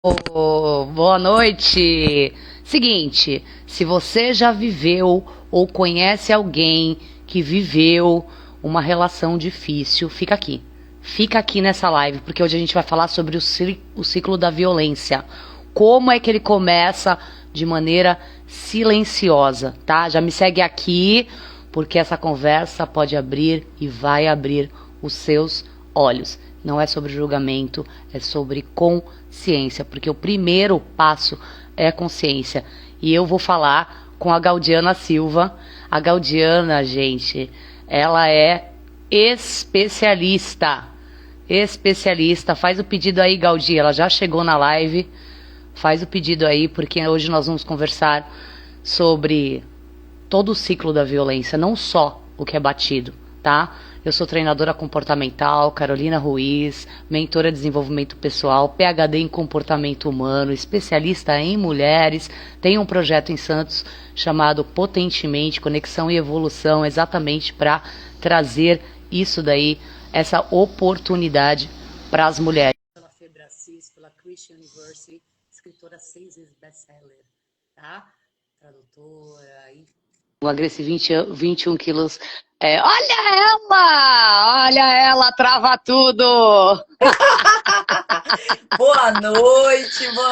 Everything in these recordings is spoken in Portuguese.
Boa noite. Seguinte, se você já viveu ou conhece alguém que viveu uma relação difícil, fica aqui. Fica aqui nessa live, porque hoje a gente vai falar sobre o ciclo da violência. Como é que ele começa de maneira silenciosa, tá? Já me segue aqui, porque essa conversa pode abrir e vai abrir os seus olhos. Não é sobre julgamento, é sobre consciência, porque o primeiro passo é a consciência. E eu vou falar com a Gaudiana Silva. A Gaudiana, gente, ela é especialista. Especialista. Faz o pedido aí, Gaudi. Ela já chegou na live. Faz o pedido aí, porque hoje nós vamos conversar sobre todo o ciclo da violência, não só o que é batido, tá? Eu sou treinadora comportamental, Carolina Ruiz, mentora de desenvolvimento pessoal, PhD em comportamento humano, especialista em mulheres. Tenho um projeto em Santos chamado Potentemente, Conexão e Evolução, exatamente para trazer isso daí, essa oportunidade para as mulheres. Pela Febracis, pela Christian University, escritora 6 vezes best-seller, tá? Tradutora, enfim. Emagreci 21 quilos. Olha ela, trava tudo! Boa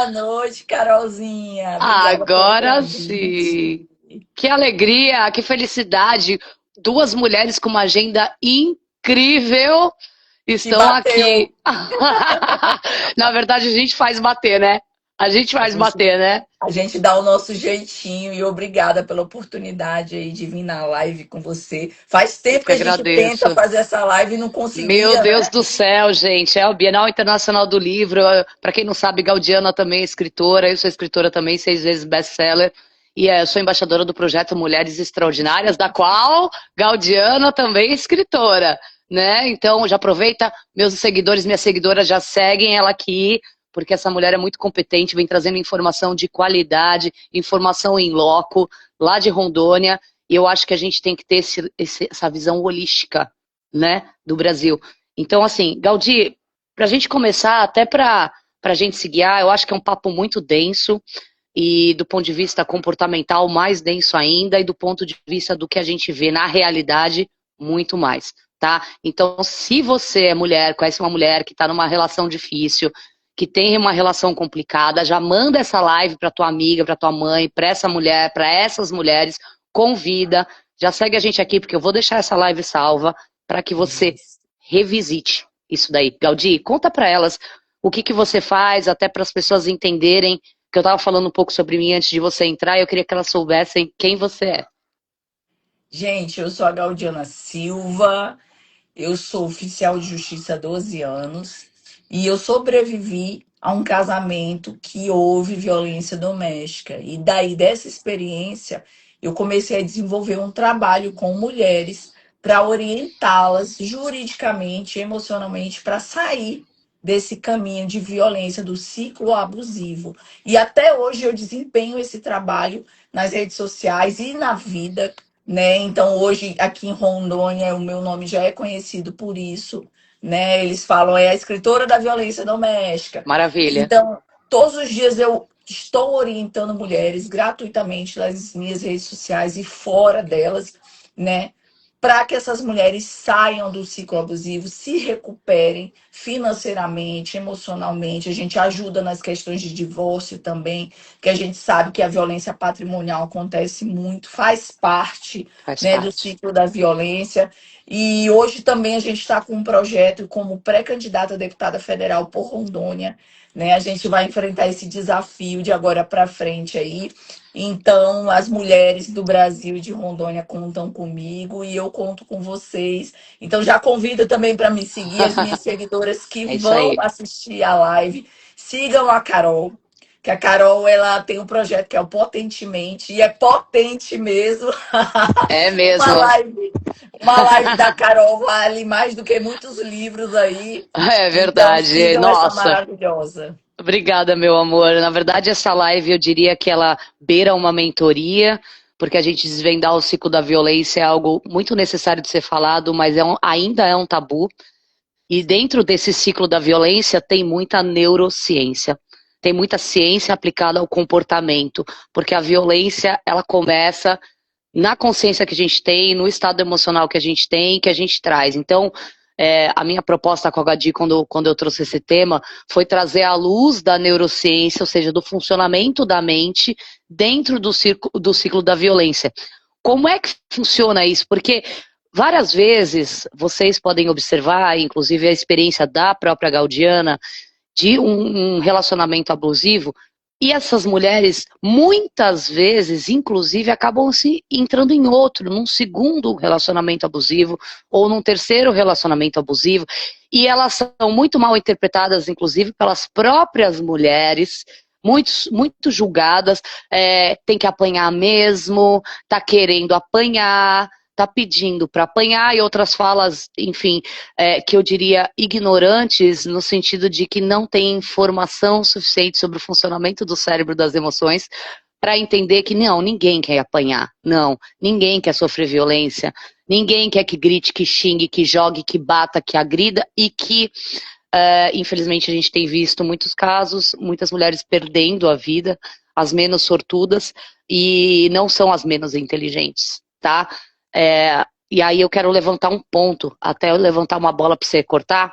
noite, Carolzinha. Obrigada pelo Agora convite. sim! Que alegria, que felicidade! Duas mulheres com uma agenda incrível Que estão aqui. bateu. Na verdade, a gente faz bater, né? A gente A faz gente, bater, né? a gente dá o nosso jeitinho e obrigada pela oportunidade aí de vir na live com você. Faz Eu tempo que que a gente tenta agradeço. fazer essa live e não Meu conseguia, Deus né? do céu, gente. É o Bienal Internacional do Livro. Para quem não sabe, Gaudiana também é escritora. Eu sou escritora também, 6 vezes best-seller. E sou embaixadora do projeto Mulheres Extraordinárias, da qual Gaudiana também é escritora, né? Então, já aproveita, meus seguidores, minhas seguidoras já seguem ela aqui, porque essa mulher é muito competente, vem trazendo informação de qualidade, informação em loco, lá de Rondônia. E eu acho que a gente tem que ter essa visão holística, né, do Brasil. Então, assim, Gaudí, para a gente começar, até para a gente se guiar, eu acho que é um papo muito denso e do ponto de vista comportamental mais denso ainda e do ponto de vista do que a gente vê na realidade muito mais, tá? Então, se você é mulher, conhece uma mulher que está numa relação difícil, que tem uma relação complicada, já manda essa live para tua amiga, para tua mãe, para essa mulher, para essas mulheres, convida, já segue a gente aqui porque eu vou deixar essa live salva para que você Isso. revisite isso daí. Gaudí, conta para elas o que você faz, até para as pessoas entenderem, que eu estava falando um pouco sobre mim antes de você entrar, e eu queria que elas soubessem quem você é. Gente, eu sou a Gaudiana Silva, eu sou oficial de justiça há 12 anos e eu sobrevivi a um casamento que houve violência doméstica. E daí, dessa experiência, eu comecei a desenvolver um trabalho com mulheres para orientá-las juridicamente, emocionalmente, para sair desse caminho de violência, do ciclo abusivo. E até hoje eu desempenho esse trabalho nas redes sociais e na vida, né? Então, hoje, aqui em Rondônia, o meu nome já é conhecido por isso, né? Eles falam, é a escritora da violência doméstica. Maravilha. Então, todos os dias eu estou orientando mulheres gratuitamente nas minhas redes sociais e fora delas, né? Para que essas mulheres saiam do ciclo abusivo, se recuperem financeiramente, emocionalmente. A gente ajuda nas questões de divórcio também, que a gente sabe que a violência patrimonial acontece muito, faz parte, Faz né, do parte. ciclo da violência. E hoje também a gente está com um projeto como pré-candidata a deputada federal por Rondônia, né? A gente vai enfrentar esse desafio de agora para frente aí. Então, as mulheres do Brasil e de Rondônia contam comigo e eu conto com vocês. Então, já convido também para me seguir as minhas seguidoras que É isso vão aí. assistir a live. Sigam a Carol, que a Carol ela tem um projeto que é o Potentemente e é potente mesmo. É Uma mesmo. live, uma live da Carol vale mais do que muitos livros aí. É Então, verdade. sigam essa Nossa. maravilhosa. Obrigada, meu amor. Na verdade, essa live eu diria que ela beira uma mentoria, porque a gente desvendar o ciclo da violência é algo muito necessário de ser falado, mas ainda é um tabu. E dentro desse ciclo da violência tem muita neurociência. tem muita ciência aplicada ao comportamento, porque a violência, ela começa na consciência que a gente tem, no estado emocional que a gente tem, que a gente traz. Então, a minha proposta com a Gadi, quando eu trouxe esse tema, foi trazer a luz da neurociência, ou seja, do funcionamento da mente dentro do ciclo da violência. Como é que funciona isso? Porque várias vezes vocês podem observar, inclusive a experiência da própria Gaudiana, de um relacionamento abusivo, e essas mulheres, muitas vezes, inclusive, acabam se entrando em outro, num segundo relacionamento abusivo, ou num terceiro relacionamento abusivo, e elas são muito mal interpretadas, inclusive, pelas próprias mulheres, muito julgadas, tem que apanhar mesmo, tá querendo apanhar, tá pedindo para apanhar, e outras falas, enfim, que eu diria ignorantes, no sentido de que não tem informação suficiente sobre o funcionamento do cérebro das emoções para entender que não, ninguém quer apanhar, não, ninguém quer sofrer violência, ninguém quer que grite, que xingue, que jogue, que bata, que agrida e que, infelizmente, a gente tem visto muitos casos, muitas mulheres perdendo a vida, as menos sortudas, e não são as menos inteligentes, tá? E aí eu quero levantar um ponto, até eu levantar uma bola para você cortar.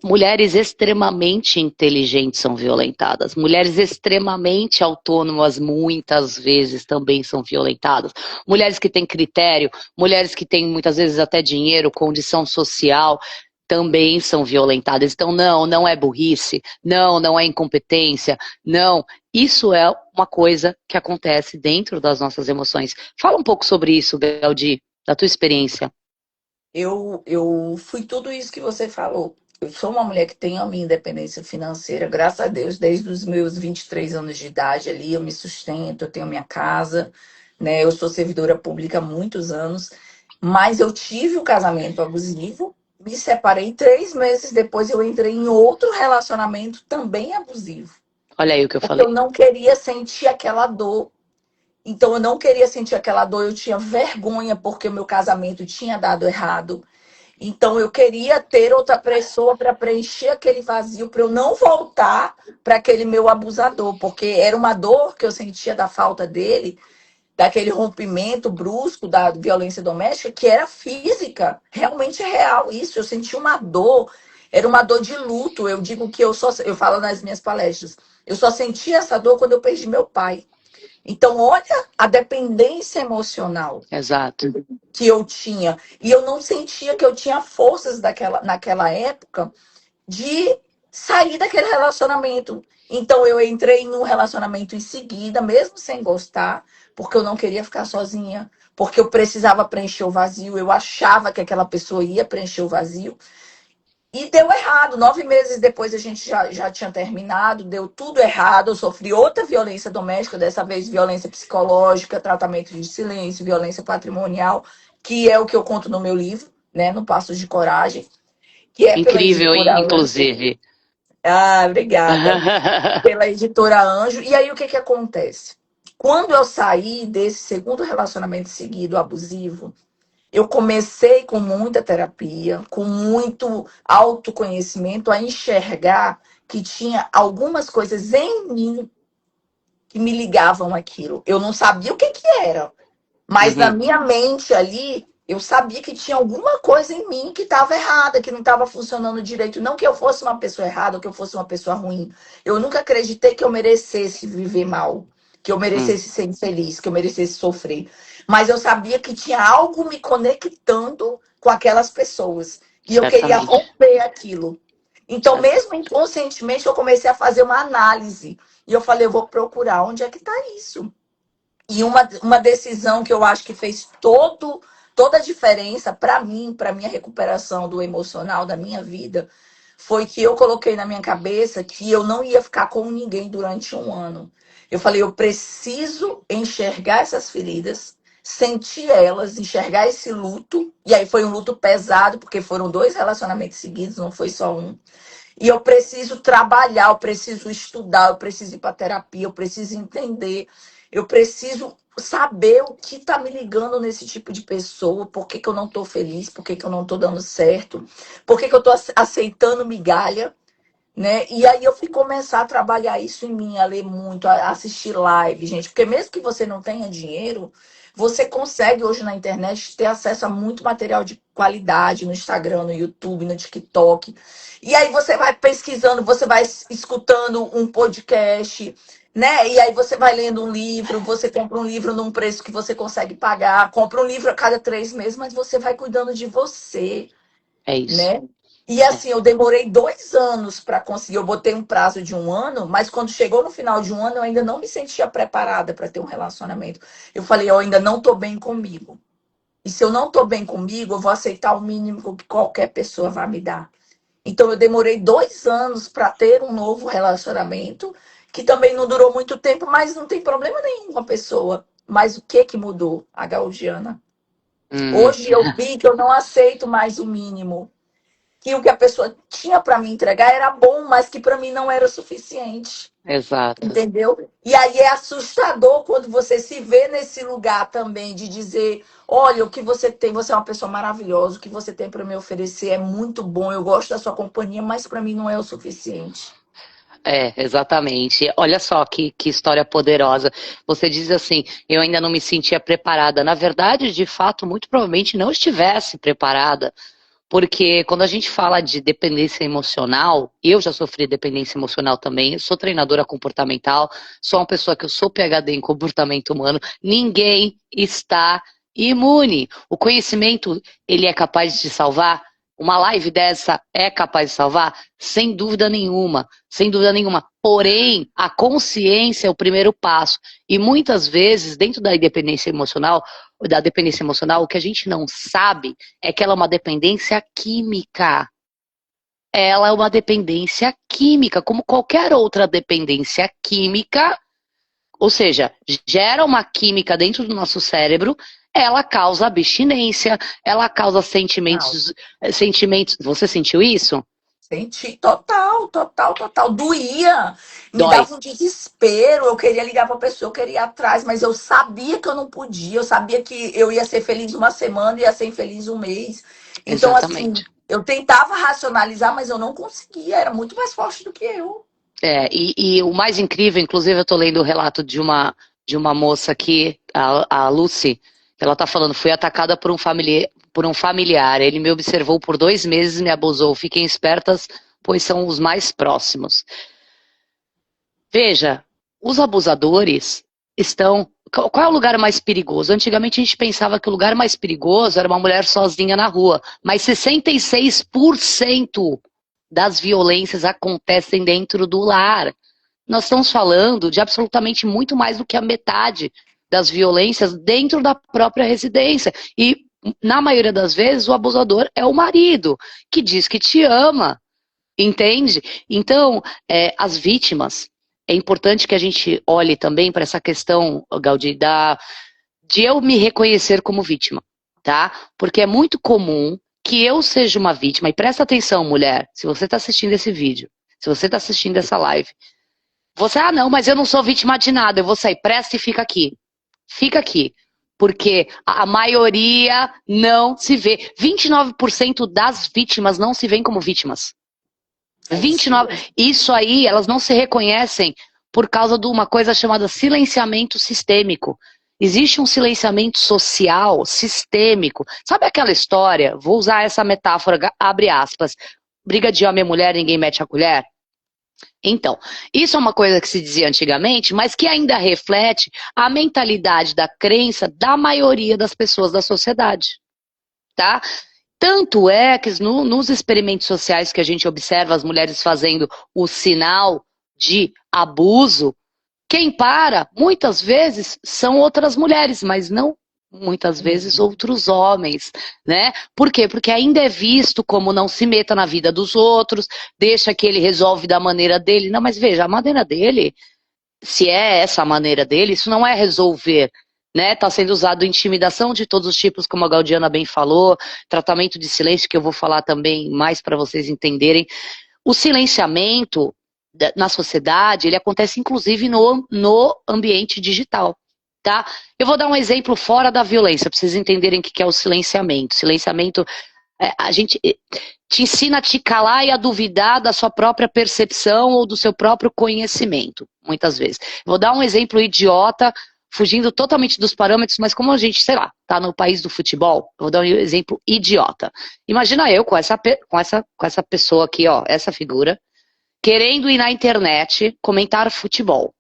Mulheres extremamente inteligentes são violentadas. Mulheres extremamente autônomas, muitas vezes, também são violentadas. Mulheres que têm critério, mulheres que têm, muitas vezes, até dinheiro, condição social, também são violentadas. Então, não é burrice, não é incompetência, não. Isso é uma coisa que acontece dentro das nossas emoções. Fala um pouco sobre isso, Gaudi, da tua experiência. Eu fui tudo isso que você falou. Eu sou uma mulher que tem a minha independência financeira, graças a Deus, desde os meus 23 anos de idade ali, eu me sustento, eu tenho minha casa, né? Eu sou servidora pública há muitos anos, mas eu tive o casamento abusivo, me separei 3 meses depois, eu entrei em outro relacionamento também abusivo, Olha aí o que eu porque eu falei. não queria sentir aquela dor. Então eu não queria sentir aquela dor, eu tinha vergonha porque o meu casamento tinha dado errado. Então eu queria ter outra pessoa para preencher aquele vazio, para eu não voltar para aquele meu abusador, porque era uma dor que eu sentia da falta dele, daquele rompimento brusco da violência doméstica, que era física, realmente real isso. Eu senti uma dor, era uma dor de luto. Eu digo que eu falo nas minhas palestras, eu só senti essa dor quando eu perdi meu pai. Então, olha a dependência emocional Exato. que eu tinha. E eu não sentia que eu tinha forças naquela época de sair daquele relacionamento. Então, eu entrei em um relacionamento em seguida, mesmo sem gostar, porque eu não queria ficar sozinha, porque eu precisava preencher o vazio, eu achava que aquela pessoa ia preencher o vazio. E deu errado. 9 meses depois a gente já tinha terminado, deu tudo errado. Eu sofri outra violência doméstica, dessa vez violência psicológica, tratamento de silêncio, violência patrimonial, que é o que eu conto no meu livro, né, no Passos de Coragem, que é pela Incrível, editora Anjo. inclusive. Ah, obrigada. Pela editora Anjo. E aí o que que acontece? Quando eu saí desse segundo relacionamento seguido abusivo, eu comecei com muita terapia, com muito autoconhecimento, a enxergar que tinha algumas coisas em mim que me ligavam àquilo. Eu não sabia o que que era, mas na Uhum. minha mente ali, eu sabia que tinha alguma coisa em mim que estava errada, que não estava funcionando direito. Não que eu fosse uma pessoa errada ou que eu fosse uma pessoa ruim. Eu nunca acreditei que eu merecesse viver mal, que eu Hum, merecesse ser infeliz, que eu merecesse sofrer. Mas eu sabia que tinha algo me conectando com aquelas pessoas. E eu queria certamente. romper aquilo. Então, Certo. mesmo inconscientemente, eu comecei a fazer uma análise. E eu falei, eu vou procurar onde é que está isso. E uma decisão que eu acho que fez toda a diferença para mim, para minha recuperação do emocional da minha vida, foi que eu coloquei na minha cabeça que eu não ia ficar com ninguém durante um ano. Eu falei, eu preciso enxergar essas feridas, sentir elas, enxergar esse luto. E aí foi um luto pesado, porque foram 2 relacionamentos seguidos, não foi só um. E eu preciso trabalhar, eu preciso estudar, eu preciso ir para terapia, eu preciso entender, eu preciso saber o que está me ligando nesse tipo de pessoa, por que, que eu não estou feliz, por que, que eu não estou dando certo, por que, que eu estou aceitando migalha. né? E aí eu fui começar a trabalhar isso em mim, a ler muito, a assistir live, gente, porque mesmo que você não tenha dinheiro, você consegue hoje na internet ter acesso a muito material de qualidade no Instagram, no YouTube, no TikTok. E aí você vai pesquisando, você vai escutando um podcast, né? E aí você vai lendo um livro, você compra um livro num preço que você consegue pagar, compra um livro a cada 3 meses, mas você vai cuidando de você, É isso. né? E É. assim, eu demorei 2 anos para conseguir. Eu botei um prazo de 1 ano, mas quando chegou no final de 1 ano, eu ainda não me sentia preparada para ter um relacionamento. Eu falei, eu ainda não tô bem comigo. E se eu não tô bem comigo, eu vou aceitar o mínimo que qualquer pessoa vai me dar. Então, eu demorei 2 anos para ter um novo relacionamento, que também não durou muito tempo, mas não tem problema nenhum com a pessoa. Mas o que que mudou? A Gaudiana. Hum, Hoje eu vi que eu não aceito mais o mínimo, que o que a pessoa tinha para me entregar era bom, mas que para mim não era suficiente. exato. Entendeu? E aí é assustador quando você se vê nesse lugar também de dizer: olha, o que você tem, você é uma pessoa maravilhosa, o que você tem para me oferecer é muito bom, eu gosto da sua companhia, mas para mim não é o suficiente. É, exatamente. Olha só que história poderosa. Você diz assim, eu ainda não me sentia preparada. Na verdade, de fato, muito provavelmente não estivesse preparada. Porque quando a gente fala de dependência emocional, eu já sofri dependência emocional também, eu sou treinadora comportamental, sou uma pessoa que eu sou PhD em comportamento humano, ninguém está imune. O conhecimento, ele é capaz de salvar? Uma live dessa é capaz de salvar? Sem dúvida nenhuma, sem dúvida nenhuma. Porém, a consciência é o primeiro passo. E muitas vezes, dentro da dependência emocional, o que a gente não sabe é que ela é uma dependência química. Ela é uma dependência química, como qualquer outra dependência química, ou seja, gera uma química dentro do nosso cérebro, ela causa abstinência, ela causa Não. sentimentos. Você sentiu isso? Senti total, total, total. Doía, me Dói. dava um desespero. Eu queria ligar para a pessoa, eu queria ir atrás, mas eu sabia que eu não podia. Eu sabia que eu ia ser feliz uma semana e ia ser infeliz um mês. Então, assim, Exatamente. eu tentava racionalizar, mas eu não conseguia. Era muito mais forte do que eu. É, e o mais incrível, inclusive eu estou lendo o relato de uma moça aqui, a Lucy, ela está falando, fui atacada por um familiar, ele me observou por 2 meses e me abusou, fiquem espertas, pois são os mais próximos. Veja, os abusadores estão... Qual é o lugar mais perigoso? Antigamente a gente pensava que o lugar mais perigoso era uma mulher sozinha na rua, mas 66% das violências acontecem dentro do lar. Nós estamos falando de absolutamente muito mais do que a metade das violências dentro da própria residência. E, na maioria das vezes, o abusador é o marido, que diz que te ama, entende? Então, as vítimas, é importante que a gente olhe também para essa questão, Gaudi, de eu me reconhecer como vítima, tá? Porque é muito comum que eu seja uma vítima, e presta atenção, mulher, se você está assistindo esse vídeo, se você está assistindo essa live, você, não, mas eu não sou vítima de nada, eu vou sair, presta e fica aqui. Fica aqui. Porque a maioria não se vê. 29% das vítimas não se veem como vítimas. É isso 29%. mesmo. Isso aí, elas não se reconhecem por causa de uma coisa chamada silenciamento sistêmico. Existe um silenciamento social sistêmico. Sabe aquela história? Vou usar essa metáfora, abre aspas. Briga de homem e mulher, ninguém mete a colher. Então, isso é uma coisa que se dizia antigamente, mas que ainda reflete a mentalidade da crença da maioria das pessoas da sociedade, tá? Tanto é que nos experimentos sociais que a gente observa as mulheres fazendo o sinal de abuso, quem para, muitas vezes, são outras mulheres, mas não muitas vezes Uhum. outros homens, né? Por quê? Porque ainda é visto como não se meta na vida dos outros, deixa que ele resolve da maneira dele. Não, mas veja, a maneira dele, se é essa a maneira dele, isso não é resolver, né? Está sendo usado intimidação de todos os tipos, como a Gaudiana bem falou, tratamento de silêncio, que eu vou falar também mais para vocês entenderem. O silenciamento na sociedade, ele acontece inclusive no ambiente digital, tá? Eu vou dar um exemplo fora da violência, para vocês entenderem o que é o silenciamento. Silenciamento, a gente te ensina a te calar e a duvidar da sua própria percepção ou do seu próprio conhecimento, muitas vezes. Vou dar um exemplo idiota, fugindo totalmente dos parâmetros, mas como a gente, sei lá, tá no país do futebol, eu vou dar um exemplo idiota. Imagina eu com essa pessoa aqui, ó, essa figura, querendo ir na internet comentar futebol,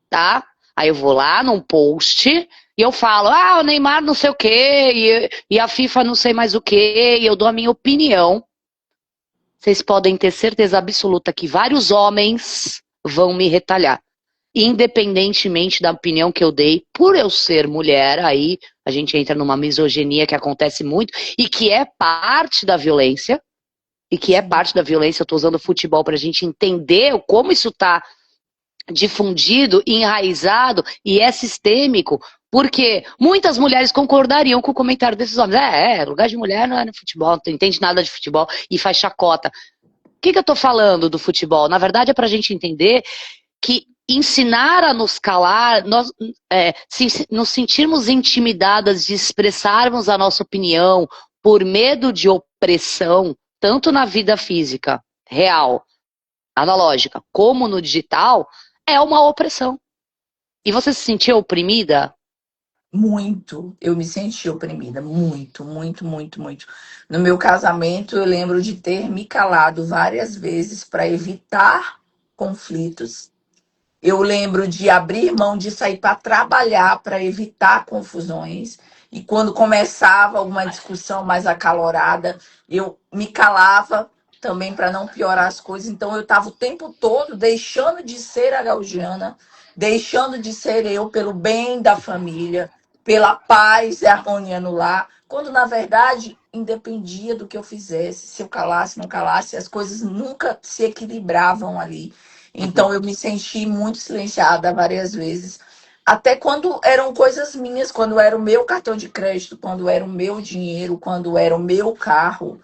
tá? Aí eu vou lá num post e eu falo, o Neymar não sei o quê, e a FIFA não sei mais o quê, e eu dou a minha opinião. Vocês podem ter certeza absoluta que vários homens vão me retalhar. Independentemente da opinião que eu dei, por eu ser mulher, aí a gente entra numa misoginia que acontece muito e que é parte da violência. E que é parte da violência. Eu estou usando o futebol para a gente entender como isso está difundido, enraizado e é sistêmico, porque muitas mulheres concordariam com o comentário desses homens. Lugar de mulher não é no futebol, não entende nada de futebol e faz chacota. O que eu tô falando do futebol? Na verdade é pra gente entender que ensinar a nos calar, se nos sentirmos intimidadas de expressarmos a nossa opinião por medo de opressão, tanto na vida física, real, analógica, como no digital, é uma opressão. E você se sentia oprimida? Muito. Eu me senti oprimida. Muito, muito, muito, muito. No meu casamento, eu lembro de ter me calado várias vezes para evitar conflitos. Eu lembro de abrir mão de sair para trabalhar para evitar confusões. E quando começava alguma discussão mais acalorada, eu me calava também para não piorar as coisas. Então eu estava o tempo todo deixando de ser a Gaudiana, deixando de ser eu pelo bem da família, pela paz e harmonia no lar, quando na verdade independia do que eu fizesse, se eu calasse, não calasse, as coisas nunca se equilibravam ali. Então eu me senti muito silenciada várias vezes. Até quando eram coisas minhas, quando era o meu cartão de crédito, quando era o meu dinheiro, quando era o meu carro,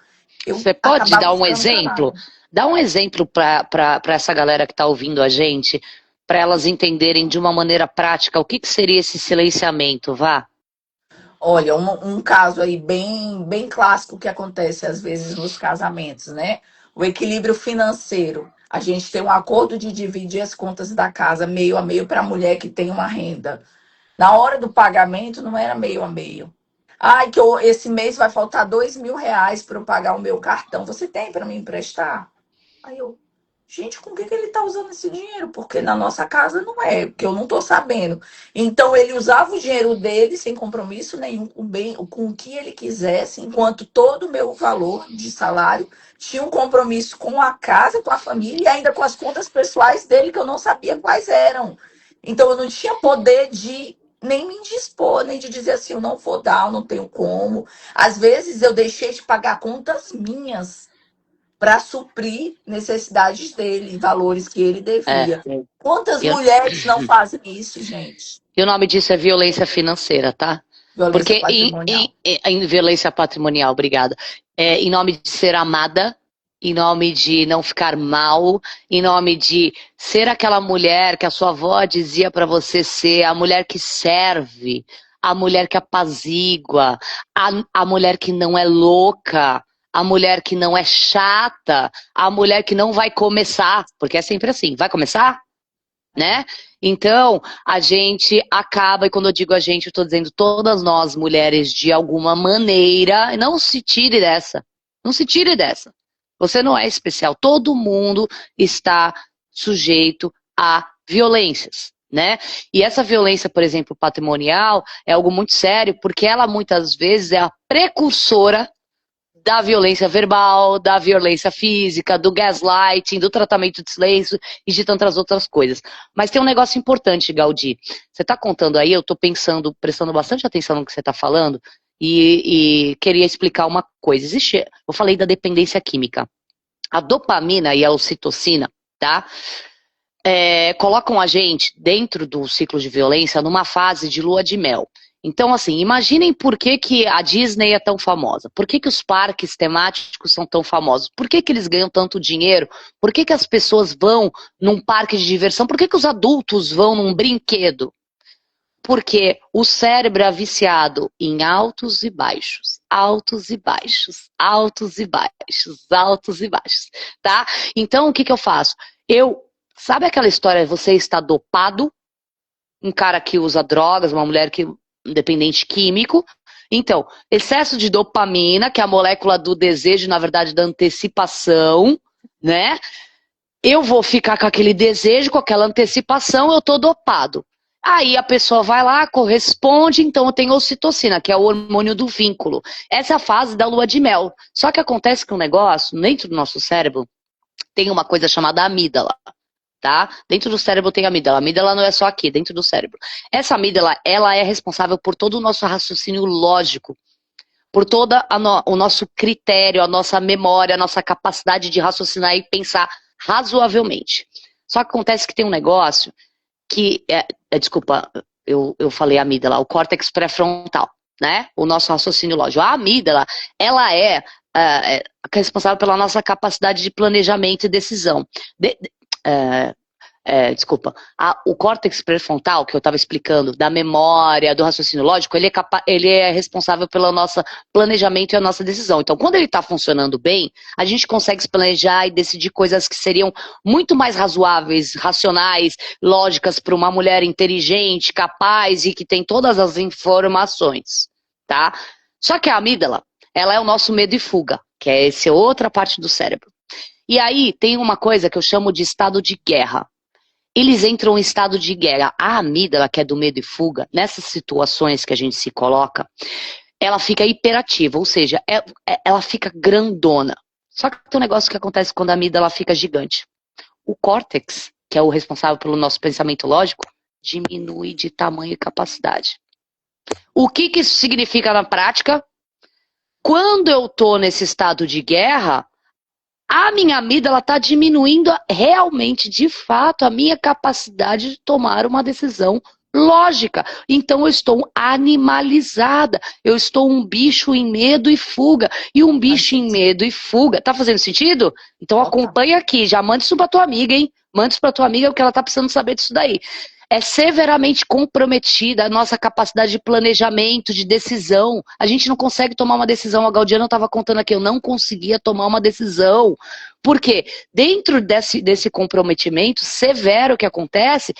eu Você pode dar acabava um ficando exemplo? calada. Dá um exemplo para essa galera que está ouvindo a gente, para elas entenderem de uma maneira prática o que seria esse silenciamento, vá? Olha, um caso aí bem, bem clássico que acontece às vezes nos casamentos, né? O equilíbrio financeiro. A gente tem um acordo de dividir as contas da casa meio a meio para a mulher que tem uma renda. Na hora do pagamento não era meio a meio. Ai, esse mês vai faltar R$ 2.000 para eu pagar o meu cartão. Você tem para me emprestar? Aí eu, gente, com o que ele está usando esse dinheiro? Porque na nossa casa não é, porque eu não estou sabendo. Então ele usava o dinheiro dele sem compromisso nenhum, com o que ele quisesse, enquanto todo o meu valor de salário tinha um compromisso com a casa, com a família e ainda com as contas pessoais dele que eu não sabia quais eram. Então eu não tinha poder de nem me indispor, nem de dizer assim, eu não vou dar, eu não tenho como. Às vezes eu deixei de pagar contas minhas para suprir necessidades dele, valores que ele É, devia. Quantas eu, mulheres não fazem isso, gente? e o nome disso é violência financeira, tá? Violência Porque patrimonial. em violência patrimonial, obrigada. Em nome de ser amada, em nome de não ficar mal, em nome de ser aquela mulher que a sua avó dizia para você ser, a mulher que serve, a mulher que apazigua, a mulher que não é louca, a mulher que não é chata, a mulher que não vai começar, porque é sempre assim, vai começar? Né? Então, a gente acaba, e quando eu digo a gente, eu estou dizendo todas nós mulheres, de alguma maneira, não se tire dessa. Não se tire dessa. Você não é especial. Todo mundo está sujeito a violências, né? E essa violência, por exemplo, patrimonial, é algo muito sério, porque ela muitas vezes é a precursora da violência verbal, da violência física, do gaslighting, do tratamento de silêncio e de tantas outras coisas. Mas tem um negócio importante, Gaudi. Você está contando aí, eu estou pensando, prestando bastante atenção no que você está falando e queria explicar uma coisa. Eu falei da dependência química. A dopamina e a ocitocina, tá? Colocam a gente dentro do ciclo de violência numa fase de lua de mel. Então, assim, imaginem por que a Disney é tão famosa. Por que os parques temáticos são tão famosos? Por que eles ganham tanto dinheiro? Por que as pessoas vão num parque de diversão? Por que os adultos vão num brinquedo? Porque o cérebro é viciado em altos e baixos, altos e baixos, altos e baixos, altos e baixos, tá? Então, o que que eu faço? Sabe aquela história, você está dopado? Um cara que usa drogas, uma mulher que dependente químico. Então, excesso de dopamina, que é a molécula do desejo, na verdade, da antecipação, né? Eu vou ficar com aquele desejo, com aquela antecipação, eu tô dopado. Aí a pessoa vai lá, corresponde, então eu tenho ocitocina, que é o hormônio do vínculo. Essa é a fase da lua de mel. Só que acontece que um negócio, dentro do nosso cérebro, tem uma coisa chamada amígdala, tá? Dentro do cérebro tem amígdala. A amígdala não é só aqui, dentro do cérebro. Essa amígdala, ela é responsável por todo o nosso raciocínio lógico, por todo o nosso critério, a nossa memória, a nossa capacidade de raciocinar e pensar razoavelmente. Só que acontece que tem um negócio que, desculpa, eu falei amígdala, o córtex pré-frontal, né? O nosso raciocínio lógico. A amígdala, ela é responsável pela nossa capacidade de planejamento e decisão. É, desculpa, o córtex pré-frontal, que eu estava explicando, da memória, do raciocínio lógico, ele é responsável pelo nosso planejamento e a nossa decisão. Então, quando ele está funcionando bem, a gente consegue se planejar e decidir coisas que seriam muito mais razoáveis, racionais, lógicas para uma mulher inteligente, capaz e que tem todas as informações, tá? Só que a amígdala, ela é o nosso medo e fuga, que é essa outra parte do cérebro. E aí tem uma coisa que eu chamo de estado de guerra. Eles entram em estado de guerra. A amígdala, que é do medo e fuga, nessas situações que a gente se coloca, ela fica hiperativa, ou seja, ela fica grandona. Só que tem um negócio que acontece quando a amígdala fica gigante. O córtex, que é o responsável pelo nosso pensamento lógico, diminui de tamanho e capacidade. O que que isso significa na prática? Quando eu estou nesse estado de guerra, a minha amígdala está diminuindo realmente, de fato, a minha capacidade de tomar uma decisão lógica. Então eu estou animalizada, eu estou um bicho em medo e fuga. E um bicho em medo e fuga, tá fazendo sentido? Então acompanha aqui, já manda isso pra tua amiga, hein? Manda isso pra tua amiga, porque ela tá precisando saber disso daí. É severamente comprometida a nossa capacidade de planejamento, de decisão. A gente não consegue tomar uma decisão. A Gaudiana estava contando aqui, eu não conseguia tomar uma decisão. Por quê? Dentro desse comprometimento severo que acontece,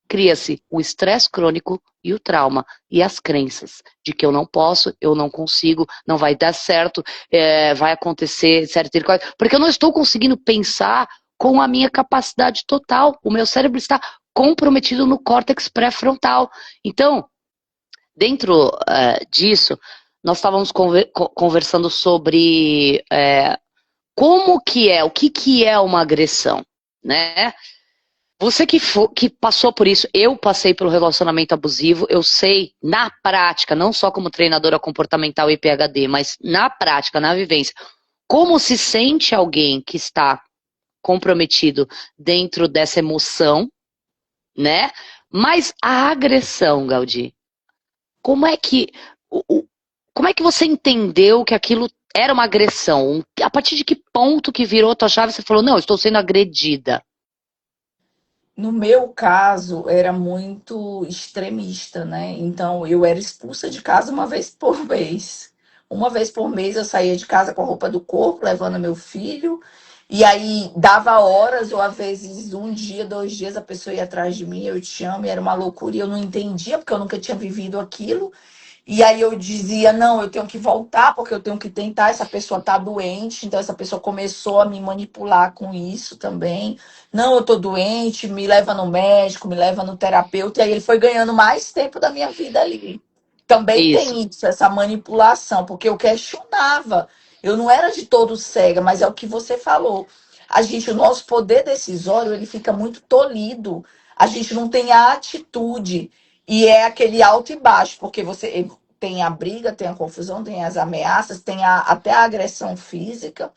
cria-se o estresse crônico e o trauma. E as crenças de que eu não posso, eu não consigo, não vai dar certo, vai acontecer, certo? Porque eu não estou conseguindo pensar com a minha capacidade total. O meu cérebro está comprometido no córtex pré-frontal. Então, dentro disso, nós estávamos conversando sobre como que o que é uma agressão, né? Você que passou por isso, eu passei pelo relacionamento abusivo, eu sei na prática, não só como treinadora comportamental e PhD, mas na prática, na vivência, como se sente alguém que está comprometido dentro dessa emoção, né? Mas a agressão, Gaudí, como é que como é que você entendeu que aquilo era uma agressão? A partir de que ponto que virou tua chave e você falou, não, eu estou sendo agredida? No meu caso, era muito extremista, né? Então, eu era expulsa de casa uma vez por mês. Uma vez por mês eu saía de casa com a roupa do corpo, levando meu filho. E aí dava horas, ou às vezes um dia, 2 dias, a pessoa ia atrás de mim, eu te amo, e era uma loucura, e eu não entendia, porque eu nunca tinha vivido aquilo. E aí eu dizia, não, eu tenho que voltar, porque eu tenho que tentar, essa pessoa tá doente, então essa pessoa começou a me manipular com isso também. Não, eu tô doente, me leva no médico, me leva no terapeuta, e aí ele foi ganhando mais tempo da minha vida ali. Também Isso, tem isso, essa manipulação, porque eu questionava. Eu não era de todo cega, mas é o que você falou. A gente, o nosso poder decisório, ele fica muito tolhido. A gente não tem a atitude. E é aquele alto e baixo, porque você tem a briga, tem a confusão, tem as ameaças, tem até a agressão física.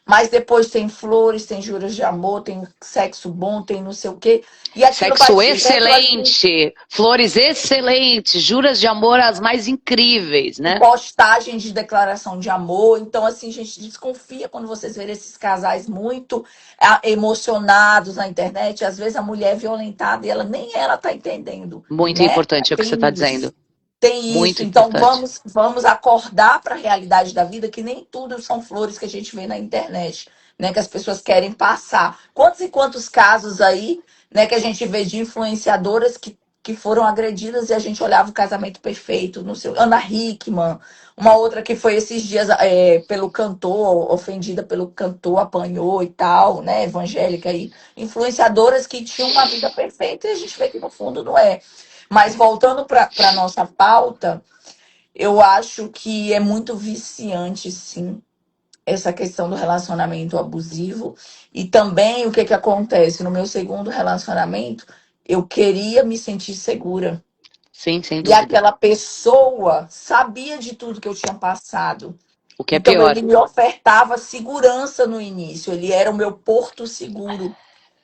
mas depois tem flores, tem juras de amor, tem sexo bom, tem não sei o quê. E aquilo vai Sexo gerando ali excelente, flores excelentes, juras de amor as mais incríveis, né? postagem de declaração de amor. Então, assim, gente, desconfia quando vocês verem esses casais muito emocionados na internet. Às vezes a mulher é violentada e ela nem ela tá entendendo, Muito né? importante é o que você está Tem isso. dizendo. Tem isso, Muito então importante. vamos acordar para a realidade da vida, que nem tudo são flores que a gente vê na internet, né? Que as pessoas querem passar. Quantos e quantos casos aí, né, que a gente vê de influenciadoras que foram agredidas e a gente olhava o casamento perfeito, no seu Ana Hickman, uma outra que foi esses dias pelo cantor, ofendida pelo cantor, apanhou e tal, né? Evangélica aí, influenciadoras que tinham uma vida perfeita e a gente vê que no fundo não é. Mas voltando para a nossa pauta, eu acho que é muito viciante, sim, essa questão do relacionamento abusivo. E também o que, que acontece? No meu segundo relacionamento, eu queria me sentir segura. Sim, sem E dúvida. aquela pessoa sabia de tudo que eu tinha passado. O que é Então pior. ele me ofertava segurança no início, ele era o meu porto seguro.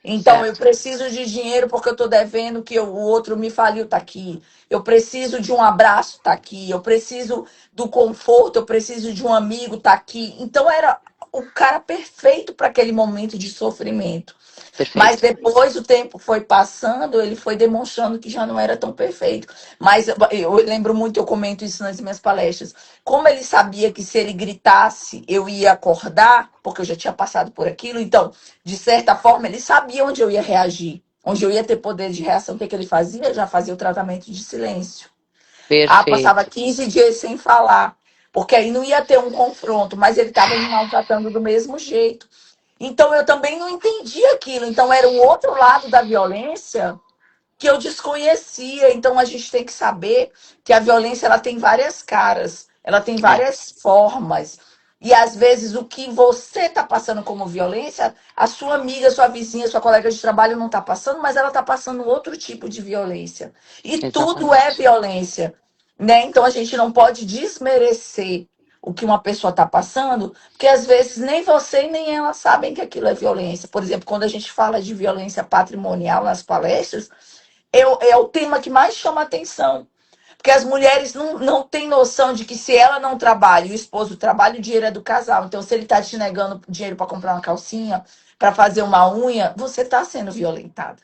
Então, eu Certo. preciso de dinheiro porque eu estou devendo que o outro me faliu, tá aqui. Eu preciso de um abraço, tá aqui. Eu preciso do conforto, eu preciso de um amigo, tá aqui. Então, era o cara perfeito para aquele momento de sofrimento. Mas Perfeito. depois o tempo foi passando, ele foi demonstrando que já não era tão perfeito. Mas eu lembro muito, eu comento isso nas minhas palestras. Como ele sabia que se ele gritasse, eu ia acordar, porque eu já tinha passado por aquilo, então, de certa forma, ele sabia onde eu ia reagir, onde eu ia ter poder de reação. O que, que ele fazia? Já fazia o tratamento de silêncio. Ah, passava Perfeito. 15 dias sem falar, porque aí não ia ter um confronto, mas ele estava me maltratando do mesmo jeito. Então eu também não entendi aquilo. Então era um outro lado da violência que eu desconhecia. Então a gente tem que saber que a violência ela tem várias caras, ela tem É, várias formas. E às vezes o que você está passando como violência, a sua amiga, sua vizinha, sua colega de trabalho não está passando, mas ela está passando outro tipo de violência. E tudo é exatamente. violência, né? Então a gente não pode desmerecer o que uma pessoa está passando, porque às vezes nem você nem ela sabem que aquilo é violência. Por exemplo, quando a gente fala de violência patrimonial nas palestras, é o tema que mais chama atenção. Porque as mulheres não têm noção de que se ela não trabalha, e o esposo trabalha, o dinheiro é do casal. Então, se ele está te negando dinheiro para comprar uma calcinha, para fazer uma unha, você está sendo violentada.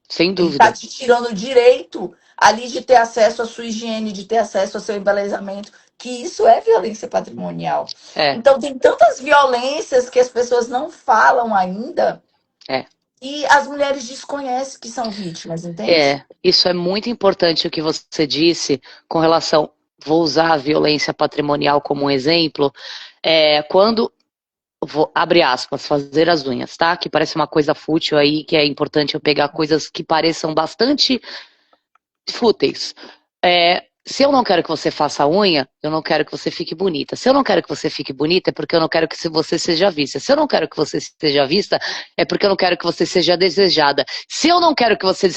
Sem Ele está dúvida. te tirando o direito ali de ter acesso à sua higiene, de ter acesso ao seu embelezamento, que isso é violência patrimonial. É, Então, tem tantas violências que as pessoas não falam ainda é. e as mulheres desconhecem que são vítimas, entende? É, isso é muito importante o que você disse com relação, vou usar a violência patrimonial como um exemplo, quando, vou, abre aspas, fazer as unhas, tá? Que parece uma coisa fútil aí, que é importante eu pegar coisas que pareçam bastante fúteis. Se eu não quero que você faça a unha, eu não quero que você fique bonita. Se eu não quero que você fique bonita, é porque eu não quero que você seja vista. Se eu não quero que você seja vista, é porque eu não quero que você seja desejada. Se eu não quero que você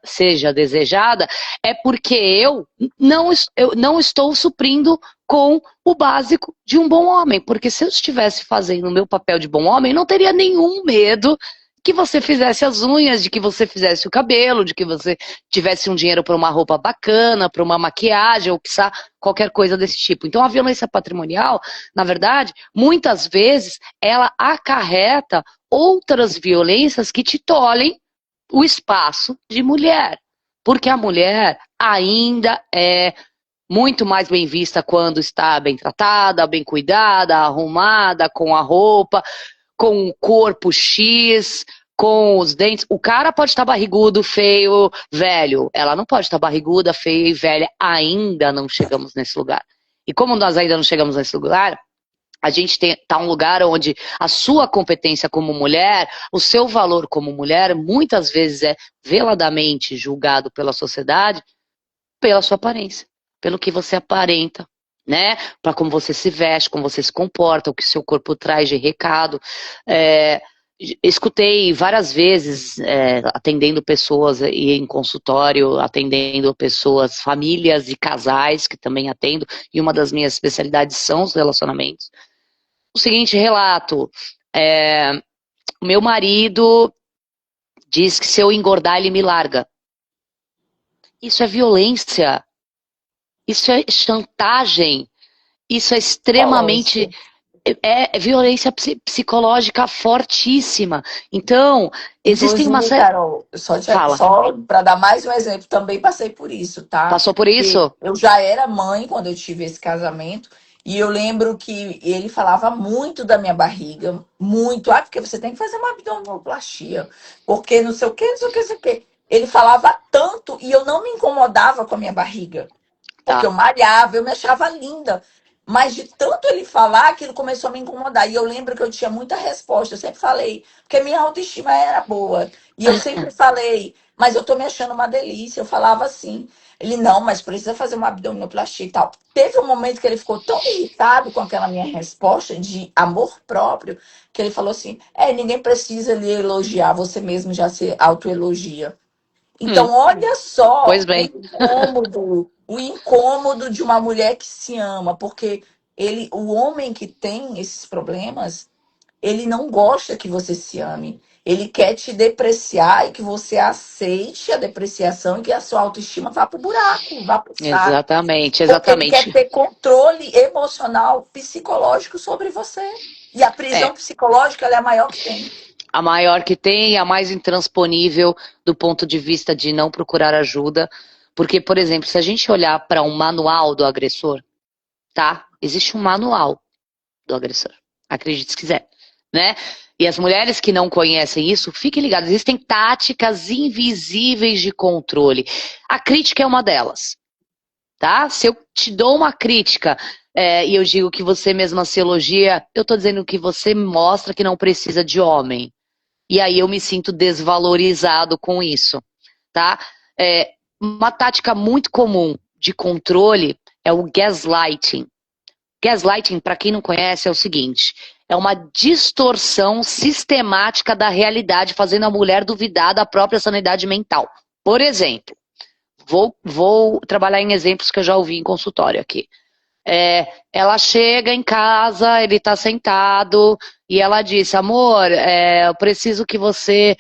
seja desejada, é porque eu não estou suprindo com o básico de um bom homem. Porque se eu estivesse fazendo o meu papel de bom homem, eu não teria nenhum medo que você fizesse as unhas, de que você fizesse o cabelo, de que você tivesse um dinheiro para uma roupa bacana, para uma maquiagem, ou quiçá qualquer coisa desse tipo. Então a violência patrimonial, na verdade, muitas vezes ela acarreta outras violências que te tolhem o espaço de mulher. Porque a mulher ainda é muito mais bem vista quando está bem tratada, bem cuidada, arrumada, com a roupa, com o corpo X, com os dentes. O cara pode estar barrigudo, feio, velho. Ela não pode estar barriguda, feia e velha. Ainda não chegamos nesse lugar. E como nós ainda não chegamos nesse lugar, a gente está um lugar onde a sua competência como mulher, o seu valor como mulher, muitas vezes é veladamente julgado pela sociedade pela sua aparência, pelo que você aparenta, né? Para como você se veste, como você se comporta, o que seu corpo traz de recado. É, escutei várias vezes atendendo pessoas e em consultório, atendendo pessoas, famílias e casais que também atendo, e uma das minhas especialidades são os relacionamentos. O seguinte relato. O meu marido diz que se eu engordar, ele me larga. Isso é violência, isso é chantagem, isso é extremamente... Psicológico. É violência psicológica fortíssima. Então, existem uma Inclusive, série... Carol, Fala, só para dar mais um exemplo, também passei por isso, tá? passou por Porque isso? eu já era mãe quando eu tive esse casamento, e eu lembro que ele falava muito da minha barriga, muito. Ah, porque você tem que fazer uma abdominoplastia, porque não sei o que, não sei o que, não sei o que. Ele falava tanto e eu não me incomodava com a minha barriga. Porque eu Tá. malhava, eu me achava linda. Mas de tanto ele falar, aquilo começou a me incomodar. E eu lembro que eu tinha muita resposta. Eu sempre falei, porque minha autoestima era boa. E eu sempre falei, mas eu tô me achando uma delícia. Eu falava assim. Ele, não, mas precisa fazer uma abdominoplastia e tal. Teve um momento que ele ficou tão irritado com aquela minha resposta de amor próprio, que ele falou assim: ninguém precisa lhe elogiar, você mesmo já se autoelogia. Hum, Então, olha pois só bem. o incômodo de uma mulher que se ama, porque o homem que tem esses problemas, ele não gosta que você se ame. Ele quer te depreciar e que você aceite a depreciação e que a sua autoestima vá pro buraco, vá pro saco. Exatamente, Porque ele quer exatamente. ter controle emocional, psicológico sobre você. E a prisão É, psicológica, ela é a maior que tem. a maior que tem, a mais intransponível do ponto de vista de não procurar ajuda. Porque, por exemplo, se a gente olhar para um manual do agressor, tá? Existe um manual do agressor. Acredite se quiser, né? E as mulheres que não conhecem isso, fiquem ligadas, existem táticas invisíveis de controle. A crítica é uma delas, tá? Se eu te dou uma crítica e eu digo que você mesma se elogia, eu tô dizendo que você mostra que não precisa de homem. E aí eu me sinto desvalorizado com isso, tá? Uma tática muito comum de controle é o gaslighting. Gaslighting, para quem não conhece, é o seguinte: é uma distorção sistemática da realidade, fazendo a mulher duvidar da própria sanidade mental. Por exemplo, vou trabalhar em exemplos que eu já ouvi em consultório aqui. Ela chega em casa, ele está sentado e ela disse: amor, eu preciso que você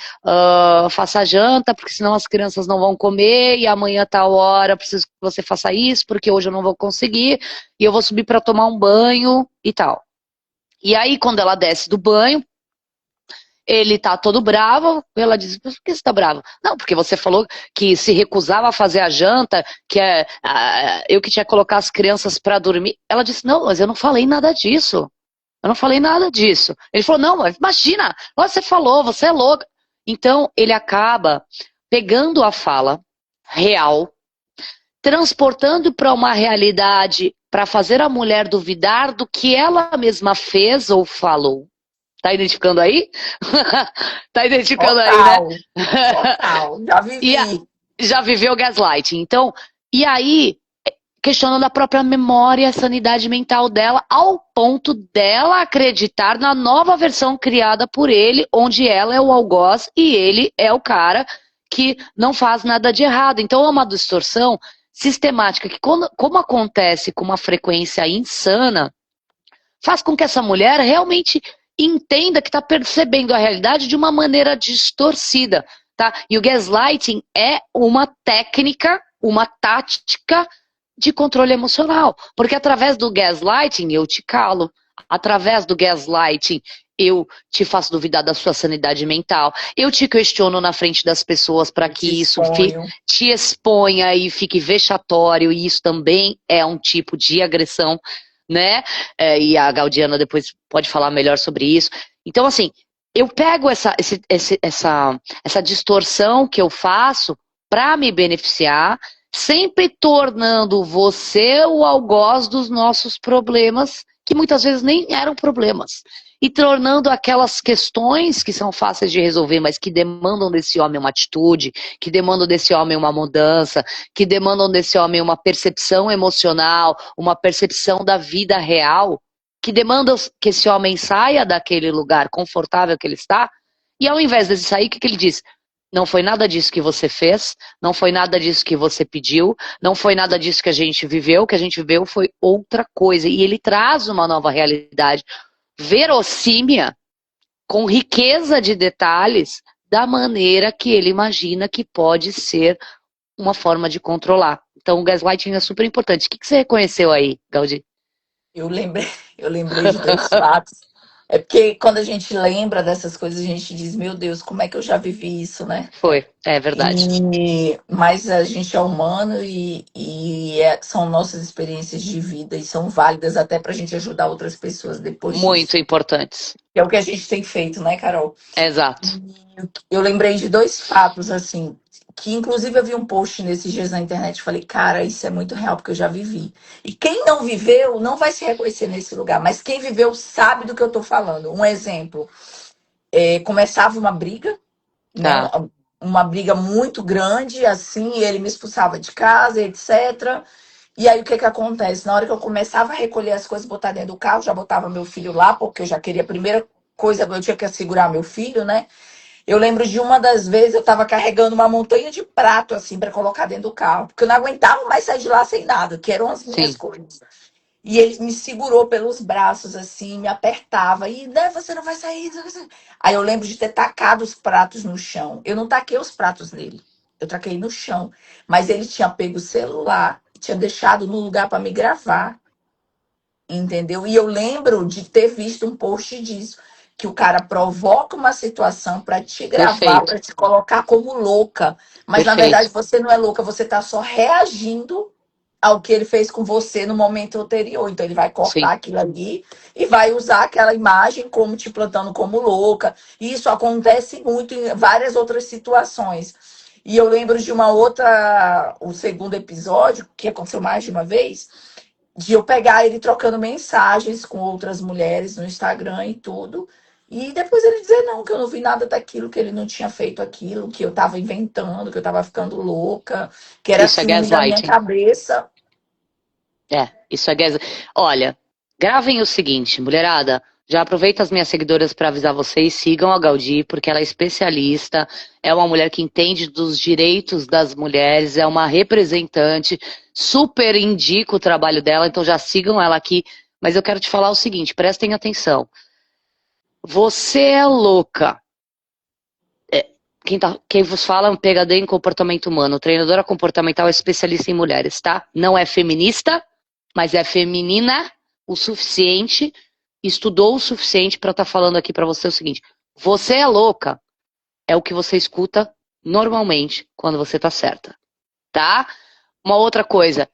faça janta, porque senão as crianças não vão comer, e amanhã tal hora eu preciso que você faça isso, porque hoje eu não vou conseguir, e eu vou subir para tomar um banho e tal. E aí, quando ela desce do banho, ele tá todo bravo, ela diz: por que você tá bravo? Não, porque você falou que se recusava a fazer a janta, que eu que tinha que colocar as crianças para dormir. Ela disse: não, mas eu não falei nada disso. Eu não falei nada disso. Ele falou: não, mas imagina, você falou, você é louca. Então, ele acaba pegando a fala real, transportando para uma realidade para fazer a mulher duvidar do que ela mesma fez ou falou. Tá identificando aí? Tá identificando aí, né? Total, total. Já E vivi. já viveu gaslighting. Então, e aí, questionando a própria memória e a sanidade mental dela, ao ponto dela acreditar na nova versão criada por ele, onde ela é o algoz e ele é o cara que não faz nada de errado. Então, é uma distorção sistemática que, como acontece com uma frequência insana, faz com que essa mulher realmente entenda que está percebendo a realidade de uma maneira distorcida, tá? E o gaslighting é uma técnica, uma tática de controle emocional, porque através do gaslighting eu te calo, através do gaslighting eu te faço duvidar da sua sanidade mental, eu te questiono na frente das pessoas para Eu te que isso exponho. te exponha e fique vexatório, e isso também é um tipo de agressão, né? E a Gaudiana depois pode falar melhor sobre isso. Então, assim, eu pego essa distorção que eu faço para me beneficiar, sempre tornando você o algoz dos nossos problemas, que muitas vezes nem eram problemas. E tornando aquelas questões que são fáceis de resolver, mas que demandam desse homem uma atitude, que demandam desse homem uma mudança, que demandam desse homem uma percepção emocional, uma percepção da vida real, que demandam que esse homem saia daquele lugar confortável que ele está, e ao invés de sair, o que ele diz? Não foi nada disso que você fez, não foi nada disso que você pediu, não foi nada disso que a gente viveu, o que a gente viveu foi outra coisa. E ele traz uma nova realidade verossímil com riqueza de detalhes da maneira que ele imagina que pode ser uma forma de controlar. Então, o gaslighting é super importante. O que você reconheceu aí, Gaudi? Eu lembrei, eu lembrei de dois fatos. É porque quando a gente lembra dessas coisas, a gente diz, meu Deus, como é que eu já vivi isso, né? Foi, é verdade. Mas a gente é humano e são nossas experiências de vida e são válidas até para a gente ajudar outras pessoas depois Muito disso. importantes. Que é o que a gente tem feito, né, Carol? Exato. Eu lembrei de dois fatos, assim, que inclusive eu vi um post nesses dias na internet e falei, cara, isso é muito real, porque eu já vivi. E quem não viveu não vai se reconhecer nesse lugar, mas quem viveu sabe do que eu tô falando. Um exemplo, começava uma briga, né? Tá. Uma briga muito grande, assim, e ele me expulsava de casa, etc. E aí o que que acontece? Na hora que eu começava a recolher as coisas, botar dentro do carro, já botava meu filho lá, porque eu já queria a primeira coisa, eu tinha que assegurar meu filho, né? Eu lembro de uma das vezes eu estava carregando uma montanha de prato assim para colocar dentro do carro, porque eu não aguentava mais sair de lá sem nada, que eram as minhas Sim, coisas. E ele me segurou pelos braços assim, me apertava e né, você não vai sair. Você não vai sair. Aí eu lembro de ter tacado os pratos no chão. Eu não taquei os pratos nele. Eu taquei no chão, mas ele tinha pego o celular, tinha deixado no lugar para me gravar. Entendeu? E eu lembro de ter visto um post disso, que o cara provoca uma situação para te gravar, perfeito, para te colocar como louca. Mas na verdade perfeito. você não é louca, você está só reagindo ao que ele fez com você no momento anterior. Então ele vai Sim, cortar aquilo ali e vai usar aquela imagem como te plantando como louca. E isso acontece muito em várias outras situações. E eu lembro de uma outra, o segundo episódio, que aconteceu mais de uma vez, de eu pegar ele trocando mensagens com outras mulheres no Instagram e tudo. E depois ele dizer não, que eu não vi nada daquilo, que ele não tinha feito aquilo, que eu tava inventando, que eu tava ficando louca, que era isso é ciúme da minha gaslighting. cabeça. Isso é gaslighting. Olha, gravem o seguinte, mulherada. Já aproveita as minhas seguidoras para avisar vocês, sigam a Gaudi, porque ela é especialista, é uma mulher que entende dos direitos das mulheres, é uma representante, super indico o trabalho dela, então já sigam ela aqui. Mas eu quero te falar o seguinte, prestem atenção. Você é louca. Quem vos fala é um PhD em comportamento humano. Treinadora comportamental é especialista em mulheres, tá? Não é feminista, mas é feminina o suficiente, estudou o suficiente para estar falando aqui para você o seguinte: você é louca, é o que você escuta normalmente quando você tá certa, tá? Uma outra coisa,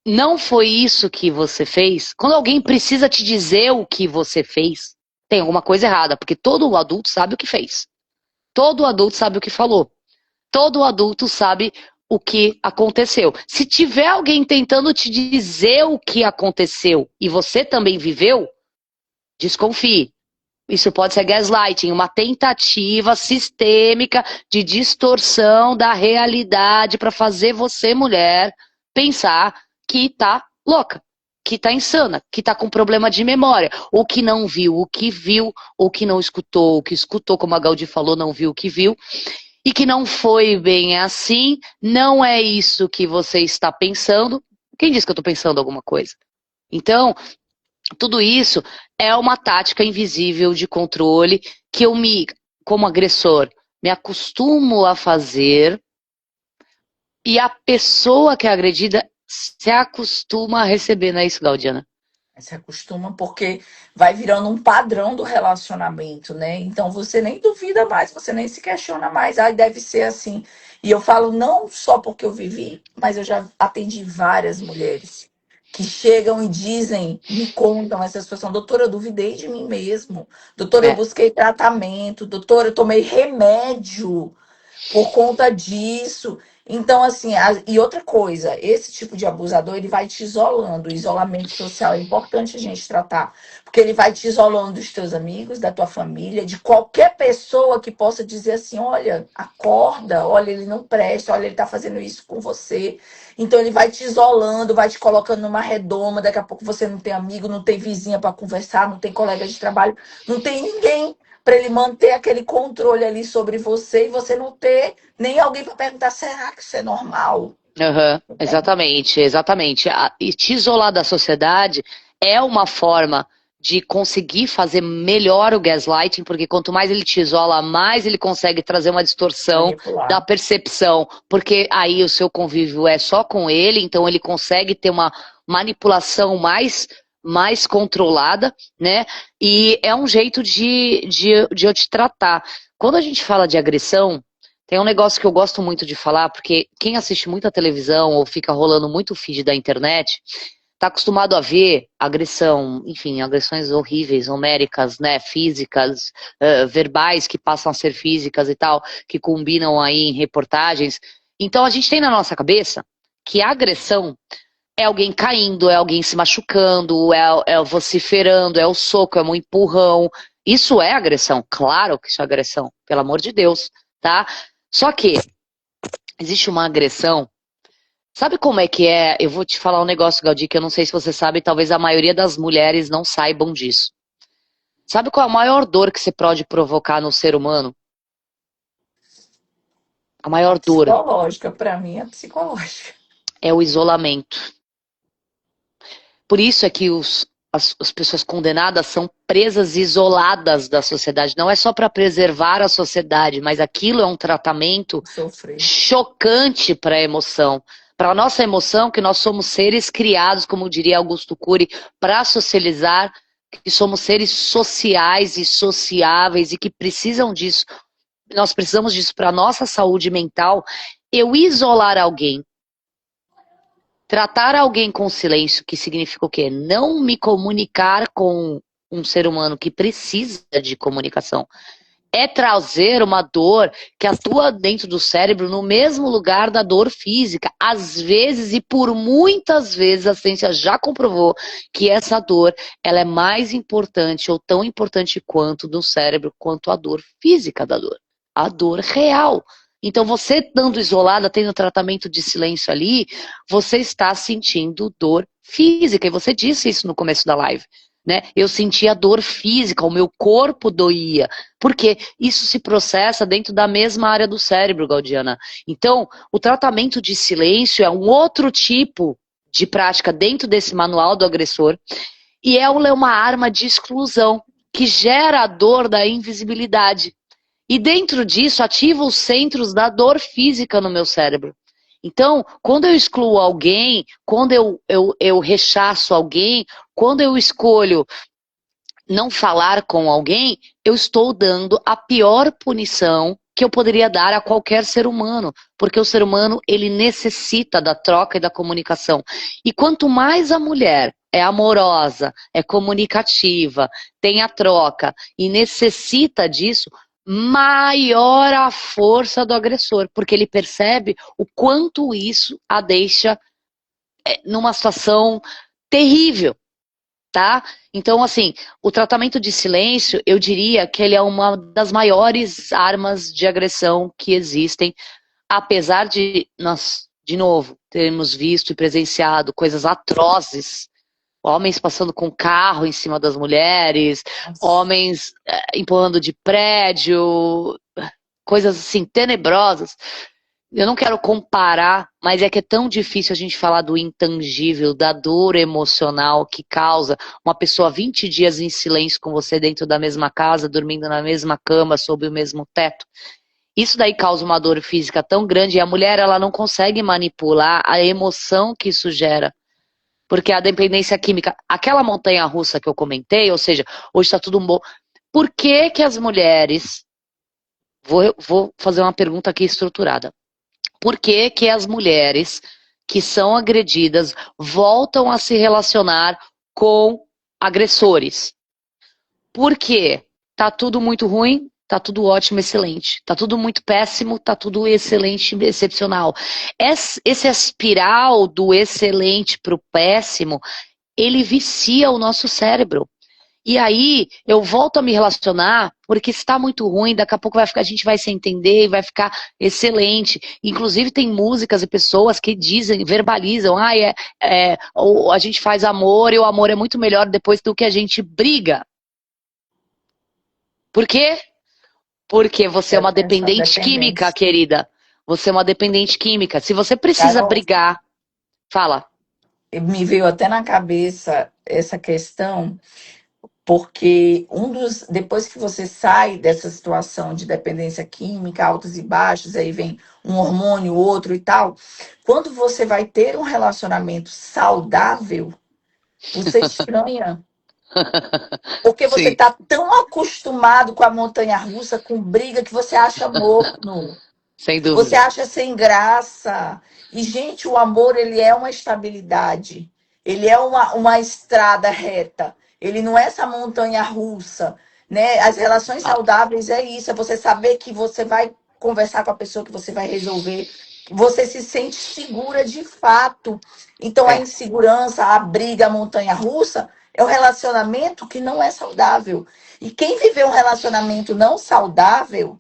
não foi isso que você fez? Quando alguém precisa te dizer o que você fez, tem alguma coisa errada, porque todo adulto sabe o que fez. Todo adulto sabe o que falou. Todo adulto sabe o que aconteceu. Se tiver alguém tentando te dizer o que aconteceu e você também viveu, desconfie. Isso pode ser gaslighting, uma tentativa sistêmica de distorção da realidade para fazer você, mulher, pensar que tá louca, que tá insana, que tá com problema de memória, ou que não viu o que viu, ou que não escutou o que escutou, como a Gaudi falou, não viu o que viu, e que não foi bem assim, não é isso que você está pensando. Quem disse que eu estou pensando alguma coisa? Então, tudo isso é uma tática invisível de controle que eu como agressor, me acostumo a fazer e a pessoa que é agredida se acostuma a receber, não é isso, Gaudiana? Se acostuma porque vai virando um padrão do relacionamento, né? Então você nem duvida mais, você nem se questiona mais. Ai, deve ser assim. E eu falo não só porque eu vivi, mas eu já atendi várias mulheres que chegam e dizem, me contam essa situação, doutora, eu duvidei de mim mesmo. Doutora, eu É, busquei tratamento. Doutora, eu tomei remédio por conta disso. Então, assim, e outra coisa, esse tipo de abusador, ele vai te isolando. O isolamento social é importante a gente tratar, porque ele vai te isolando dos teus amigos, da tua família, de qualquer pessoa que possa dizer assim, olha, acorda, olha, ele não presta, olha, ele tá fazendo isso com você. Então, ele vai te isolando, vai te colocando numa redoma, daqui a pouco você não tem amigo, não tem vizinha para conversar, não tem colega de trabalho, não tem ninguém para ele manter aquele controle ali sobre você e você não ter nem alguém para perguntar, será que isso é normal? uhum, exatamente, exatamente. E te isolar da sociedade é uma forma de conseguir fazer melhor o gaslighting, porque quanto mais ele te isola, mais ele consegue trazer uma distorção da Manipular. percepção, porque aí o seu convívio é só com ele, então ele consegue ter uma manipulação mais controlada, né? E é um jeito de eu te tratar. Quando a gente fala de agressão, tem um negócio que eu gosto muito de falar, porque quem assiste muita televisão ou fica rolando muito feed da internet, tá acostumado a ver agressão, enfim, agressões horríveis, homéricas, né, físicas, verbais que passam a ser físicas e tal, que combinam aí em reportagens. Então a gente tem na nossa cabeça que a agressão é alguém caindo, é alguém se machucando, é vociferando, é o soco, é um empurrão. Isso é agressão, claro que isso é agressão, pelo amor de Deus, tá? Só que existe uma agressão. Sabe como é que é? Eu vou te falar um negócio, Gaudi, que eu não sei se você sabe, talvez a maioria das mulheres não saibam disso. Sabe qual é a maior dor que você pode provocar no ser humano? A A maior dor psicológica, para mim, é psicológica. é o isolamento. Por isso é que as pessoas condenadas são presas isoladas da sociedade. Não é só para preservar a sociedade, mas aquilo é um tratamento Sofrer. chocante para a emoção. Para a nossa emoção, que nós somos seres criados, como diria Augusto Cury, para socializar, que somos seres sociais e sociáveis e que precisam disso. Nós precisamos disso para a nossa saúde mental. Eu isolar alguém, tratar alguém com silêncio, que significa o quê? Não me comunicar com um ser humano que precisa de comunicação. É trazer uma dor que atua dentro do cérebro no mesmo lugar da dor física. Às vezes, e por muitas vezes, a ciência já comprovou que essa dor ela é mais importante ou tão importante quanto do cérebro, quanto a dor física da dor. A dor real. Então, você estando isolada, tendo tratamento de silêncio ali, você está sentindo dor física. E você disse isso no começo da live. Né? Eu sentia dor física, o meu corpo doía. Porque isso se processa dentro da mesma área do cérebro, Gaudiana. Então, o tratamento de silêncio é um outro tipo de prática dentro desse manual do agressor. E é uma arma de exclusão que gera a dor da invisibilidade. E dentro disso, ativa os centros da dor física no meu cérebro. Então, quando eu excluo alguém, quando eu rechaço alguém, quando eu escolho não falar com alguém, eu estou dando a pior punição que eu poderia dar a qualquer ser humano, porque o ser humano ele necessita da troca e da comunicação. E quanto mais a mulher é amorosa, é comunicativa, tem a troca e necessita disso, maior a força do agressor, porque ele percebe o quanto isso a deixa numa situação terrível. Tá? Então, assim, o tratamento de silêncio, eu diria que ele é uma das maiores armas de agressão que existem, apesar de nós, de novo, termos visto e presenciado coisas atrozes, homens passando com carro em cima das mulheres, Nossa. homens empurrando de prédio, coisas assim tenebrosas. Eu não quero comparar, mas é que é tão difícil a gente falar do intangível, da dor emocional que causa uma pessoa 20 dias em silêncio com você dentro da mesma casa, dormindo na mesma cama, sob o mesmo teto. Isso daí causa uma dor física tão grande e a mulher ela não consegue manipular a emoção que isso gera. Porque a dependência química, aquela montanha russa que eu comentei, ou seja, hoje está tudo bom. Por que que as mulheres, vou fazer uma pergunta aqui estruturada. Por que que as mulheres que são agredidas voltam a se relacionar com agressores? Porque tá tudo muito ruim, tá tudo ótimo, excelente. Tá tudo muito péssimo, tá tudo excelente, excepcional. Esse espiral do excelente para o péssimo, ele vicia o nosso cérebro. E aí eu volto a me relacionar, porque está muito ruim, daqui a pouco a gente vai se entender e vai ficar excelente. Inclusive tem músicas e pessoas que dizem, verbalizam, a gente faz amor e o amor é muito melhor depois do que a gente briga. Por quê? Porque você é uma Essa dependente química, dependência. querida. Você é uma dependente química. Se você precisa Carol, brigar, fala. me veio até na cabeça essa questão. Porque depois que você sai dessa situação de dependência química, altos e baixos, aí vem um hormônio, outro e tal, quando você vai ter um relacionamento saudável, você estranha. Porque você Sim, está tão acostumado com a montanha-russa, com briga, que você acha morno. sem Você dúvida. acha sem graça. E, gente, o amor, ele é uma estabilidade. Ele é uma estrada reta. Ele não é essa montanha russa, né? As relações Ah, saudáveis é isso, é você saber que você vai conversar com a pessoa, que você vai resolver. Você se sente segura de fato. Então, a é. insegurança, a briga, a montanha russa é um relacionamento que não é saudável. E quem viveu um relacionamento não saudável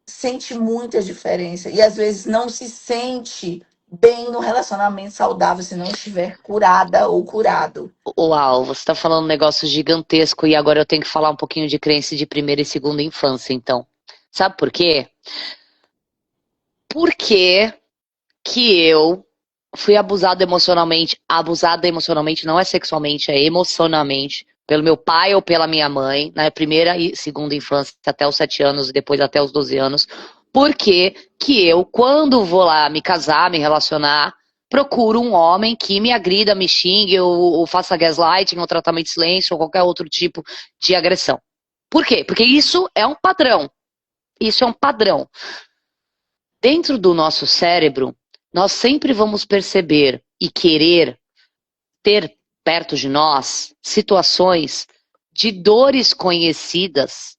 sente muita diferença e às vezes não se sente bem no relacionamento saudável se não estiver curada ou curado. Uau, você está falando um negócio gigantesco e agora eu tenho que falar um pouquinho de crença de primeira e segunda infância, então. Sabe por quê? Por que que eu fui abusada emocionalmente não é sexualmente, é emocionalmente, pelo meu pai ou pela minha mãe, na primeira e segunda infância, até os 7 anos e depois até os 12 anos. Por que que eu, quando vou lá me casar, me relacionar, procuro um homem que me agrida, me xingue, ou faça gaslighting, ou tratamento de silêncio, ou qualquer outro tipo de agressão? Por quê? Porque isso é um padrão. Isso é um padrão. Dentro do nosso cérebro, nós sempre vamos perceber e querer ter perto de nós situações de dores conhecidas,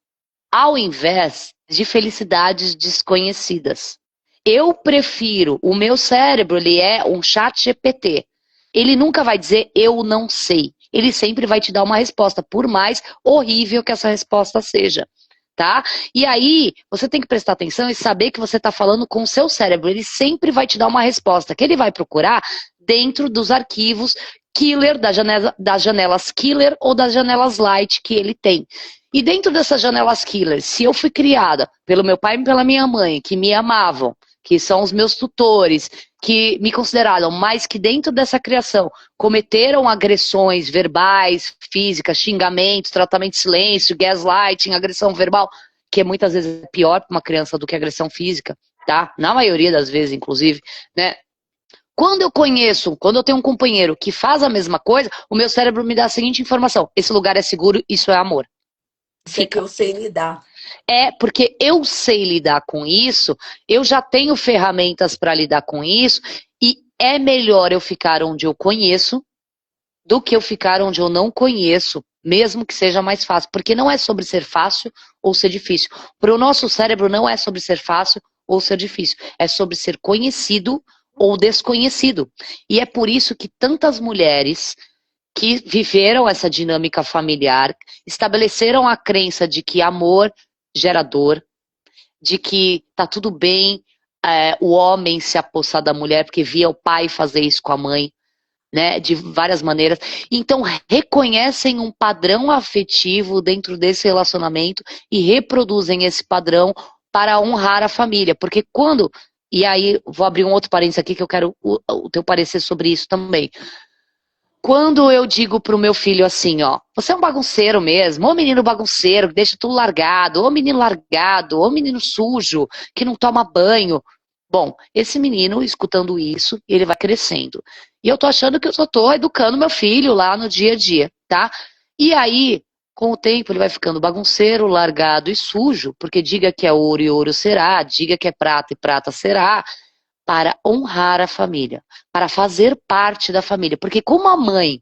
ao invés de felicidades desconhecidas. Eu prefiro, o meu cérebro, ele é um chat GPT. Ele nunca vai dizer eu não sei. Ele sempre vai te dar uma resposta, por mais horrível que essa resposta seja. Tá? E aí, você tem que prestar atenção e saber que você está falando com o seu cérebro. Ele sempre vai te dar uma resposta, que ele vai procurar dentro dos arquivos killer, das janelas killer ou das janelas light que ele tem. E dentro dessas janelas killer, se eu fui criada pelo meu pai e pela minha mãe, que me amavam, que são os meus tutores, que me consideraram, mas que dentro dessa criação cometeram agressões verbais, físicas, xingamentos, tratamento de silêncio, gaslighting, agressão verbal, que muitas vezes é pior para uma criança do que agressão física, tá? Na maioria das vezes, inclusive, né? Quando eu tenho um companheiro que faz a mesma coisa, o meu cérebro me dá a seguinte informação: esse lugar é seguro, isso é amor. Isso é que Fica. eu sei lidar. É porque eu sei lidar com isso, eu já tenho ferramentas para lidar com isso, e é melhor eu ficar onde eu conheço do que eu ficar onde eu não conheço, mesmo que seja mais fácil. Porque não é sobre ser fácil ou ser difícil. Para o nosso cérebro não é sobre ser fácil ou ser difícil, é sobre ser conhecido ou desconhecido. E é por isso que tantas mulheres que viveram essa dinâmica familiar estabeleceram a crença de que amor gera dor, de que tá tudo bem o homem se apossar da mulher porque via o pai fazer isso com a mãe, né, de várias maneiras. Então, reconhecem um padrão afetivo dentro desse relacionamento e reproduzem esse padrão para honrar a família. Porque quando. E aí, vou abrir um outro parênteses aqui que eu quero o teu parecer sobre isso também. Quando eu digo pro meu filho assim, ó, você é um bagunceiro mesmo, ô menino bagunceiro, que deixa tudo largado, ô menino sujo, que não toma banho. Bom, esse menino, escutando isso, ele vai crescendo. E eu tô achando que eu só tô educando meu filho lá no dia a dia, tá? E aí, com o tempo, ele vai ficando bagunceiro, largado e sujo, porque diga que é ouro e ouro será, diga que é prata e prata será, para honrar a família, para fazer parte da família. Porque como a mãe,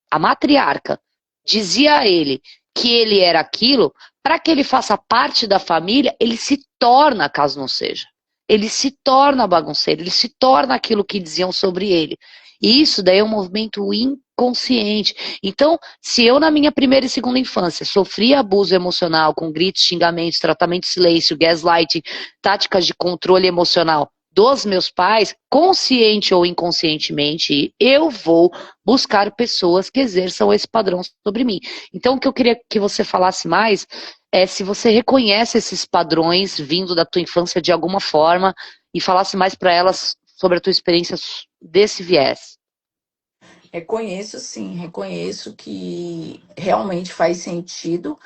a matriarca, dizia a ele que ele era aquilo, para que ele faça parte da família, ele se torna, caso não seja. Ele se torna bagunceiro, ele se torna aquilo que diziam sobre ele. E isso daí é um movimento inconsciente. Então, se eu na minha primeira e segunda infância sofria abuso emocional com gritos, xingamentos, tratamento de silêncio, gaslighting, táticas de controle emocional dos meus pais, consciente ou inconscientemente, eu vou buscar pessoas que exerçam esse padrão sobre mim. Então, o que eu queria que você falasse mais é se você reconhece esses padrões vindo da tua infância de alguma forma e falasse mais para elas sobre a tua experiência desse viés. Reconheço sim, reconheço que realmente faz sentido.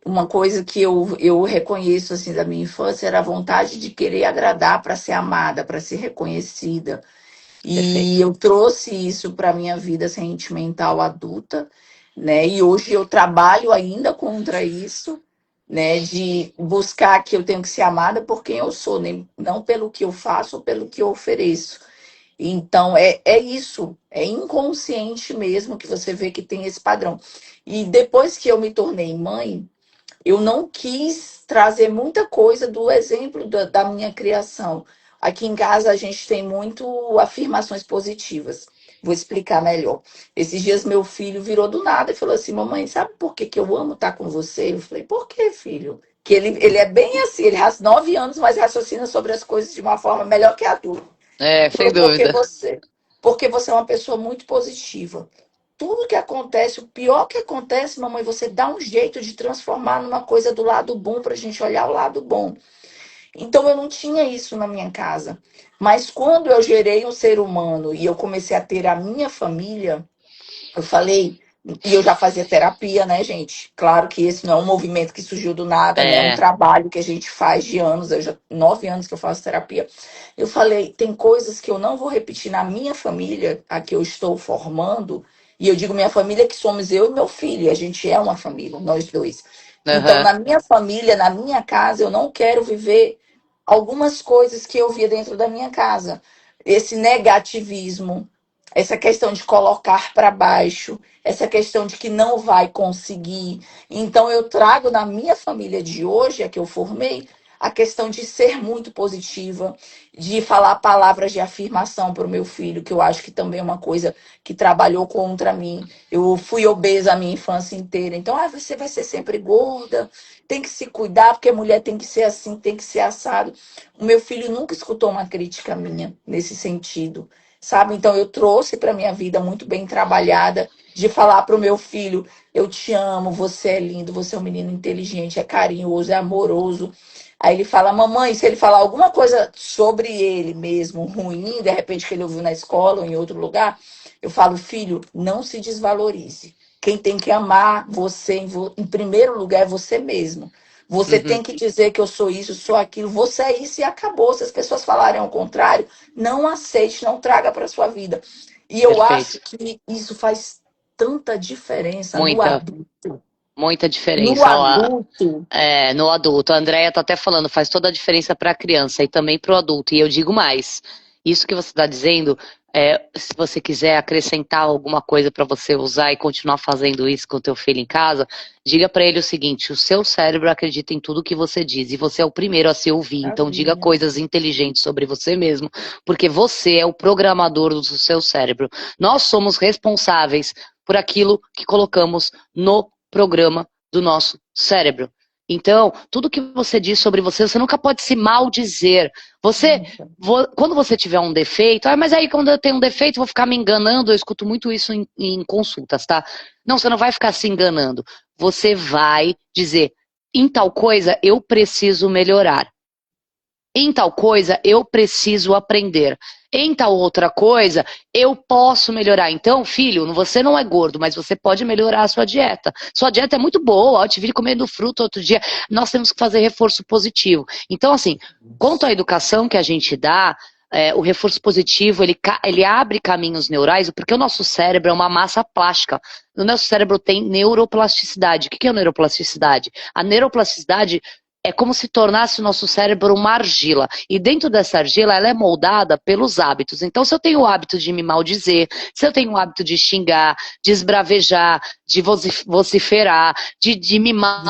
Uma coisa que eu reconheço assim da minha infância era a vontade de querer agradar para ser amada, para ser reconhecida. E Perfeito. eu trouxe isso para a minha vida sentimental adulta, né? E hoje eu trabalho ainda contra isso, né? De buscar que eu tenho que ser amada por quem eu sou, nem, não pelo que eu faço ou pelo que eu ofereço. Então, é isso, é inconsciente mesmo que você vê que tem esse padrão. E depois que eu me tornei mãe, eu não quis trazer muita coisa do exemplo da minha criação. Aqui em casa a gente tem muito afirmações positivas. Vou explicar melhor. Esses dias meu filho virou do nada e falou assim: Mamãe, sabe por que, que eu amo estar com você? Eu falei: Por que, filho? Que ele é bem assim, ele has 9 anos, mas raciocina sobre as coisas de uma forma melhor que a adulto. É, sem Falou, porque dúvida. você é uma pessoa muito positiva. Tudo que acontece, o pior que acontece, mamãe, você dá um jeito de transformar numa coisa do lado bom para a gente olhar o lado bom. Então eu não tinha isso na minha casa. Mas quando eu gerei um ser humano e eu comecei a ter a minha família, eu falei, e eu já fazia terapia, né, gente? Claro que esse não é um movimento que surgiu do nada, né? É um É, trabalho que a gente faz de anos. Eu já 9 anos que eu faço terapia. Eu falei, tem coisas que eu não vou repetir na minha família, a que eu estou formando. E eu digo minha família que somos eu e meu filho. E a gente é uma família, nós dois. Então, aham, na minha família, na minha casa, eu não quero viver algumas coisas que eu via dentro da minha casa. Esse negativismo, essa questão de colocar para baixo, essa questão de que não vai conseguir. Então, eu trago na minha família de hoje, a que eu formei, a questão de ser muito positiva, de falar palavras de afirmação para o meu filho, que eu acho que também é uma coisa que trabalhou contra mim. Eu fui obesa a minha infância inteira. Então, você vai ser sempre gorda, tem que se cuidar, porque a mulher tem que ser assim, tem que ser assado. O meu filho nunca escutou uma crítica minha nesse sentido, sabe? Então eu trouxe para minha vida muito bem trabalhada de falar para o meu filho: eu te amo, você é lindo, você é um menino inteligente, é carinhoso, é amoroso. Aí ele fala: mamãe, se ele falar alguma coisa sobre ele mesmo ruim, de repente que ele ouviu na escola ou em outro lugar, eu falo: filho, não se desvalorize. Quem tem que amar você em primeiro lugar é você mesmo. Você uhum, tem que dizer que eu sou isso, sou aquilo, você é isso e acabou. Se as pessoas falarem ao contrário, não aceite, não traga para sua vida. E eu acho perfeito. que isso faz tanta diferença no Muita, adulto. muita No diferença. Ó, adulto. é, no adulto. A Andrea tá até falando, faz toda a diferença para a criança e também para o adulto. E eu digo mais, isso que você está dizendo, se você quiser acrescentar alguma coisa para você usar e continuar fazendo isso com o teu filho em casa, diga para ele o seguinte: o seu cérebro acredita em tudo que você diz e você é o primeiro a se ouvir. Então diga Maravilha. coisas inteligentes sobre você mesmo, porque você é o programador do seu cérebro. Nós somos responsáveis por aquilo que colocamos no programa do nosso cérebro. Então, tudo que você diz sobre você, você nunca pode se maldizer. Você, quando você tiver um defeito, mas aí quando eu tenho um defeito, eu vou ficar me enganando. Eu escuto muito isso em consultas, tá? Não, você não vai ficar se enganando. Você vai dizer, em tal coisa eu preciso melhorar. Em tal coisa eu preciso aprender. Em tal outra coisa eu posso melhorar. Então, filho, você não é gordo, mas você pode melhorar a sua dieta. Sua dieta é muito boa, ó, te vi comendo fruta outro dia. Nós temos que fazer reforço positivo. Então, assim, quanto à educação que a gente dá, o reforço positivo, ele abre caminhos neurais, porque o nosso cérebro é uma massa plástica. O nosso cérebro tem neuroplasticidade. O que é neuroplasticidade? A neuroplasticidade é como se tornasse o nosso cérebro uma argila. E dentro dessa argila, ela é moldada pelos hábitos. Então, se eu tenho o hábito de me maldizer, se eu tenho o hábito de xingar, de esbravejar, de vociferar, De de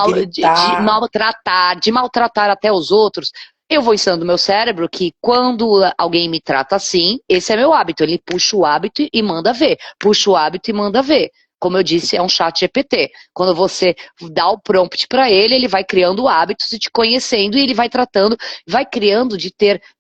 gritar. maltratar, de maltratar até os outros, eu vou ensinando meu cérebro que quando alguém me trata assim, esse é meu hábito. Ele puxa o hábito e manda ver. Puxa o hábito e manda ver. Como eu disse, é um chat GPT. Quando você dá o prompt para ele, ele vai criando hábitos e te conhecendo e ele vai tratando, vai criando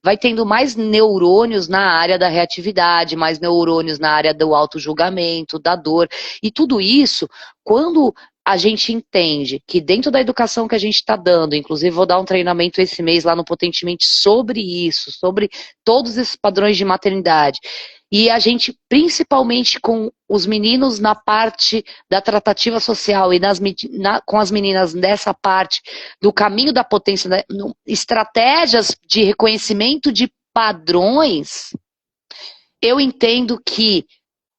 vai tendo mais neurônios na área da reatividade, mais neurônios na área do auto-julgamento, da dor. E tudo isso, quando a gente entende que dentro da educação que a gente está dando, inclusive vou dar um treinamento esse mês lá no Potentemente sobre isso, sobre todos esses padrões de maternidade. E a gente, principalmente com os meninos na parte da tratativa social e com as meninas nessa parte do caminho da potência, né, estratégias de reconhecimento de padrões, eu entendo que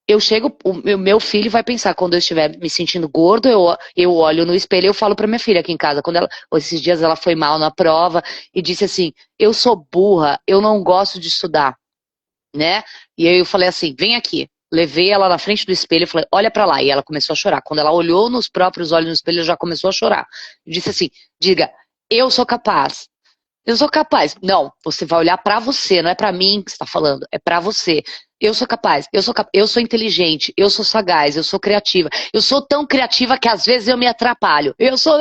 eu chego, o meu filho vai pensar, quando eu estiver me sentindo gordo, eu olho no espelho e eu falo pra minha filha aqui em casa, esses dias ela foi mal na prova e disse assim, eu sou burra, eu não gosto de estudar, né? E aí eu falei assim, vem aqui. Levei ela na frente do espelho e falei, olha pra lá. E ela começou a chorar. Quando ela olhou nos próprios olhos no espelho, ela já começou a chorar. Eu disse assim, diga, eu sou capaz. Eu sou capaz. Não, você vai olhar pra você, não é pra mim que você tá falando, é pra você. Eu sou capaz, eu sou inteligente, eu sou sagaz, eu sou criativa. Eu sou tão criativa que às vezes eu me atrapalho. Eu sou.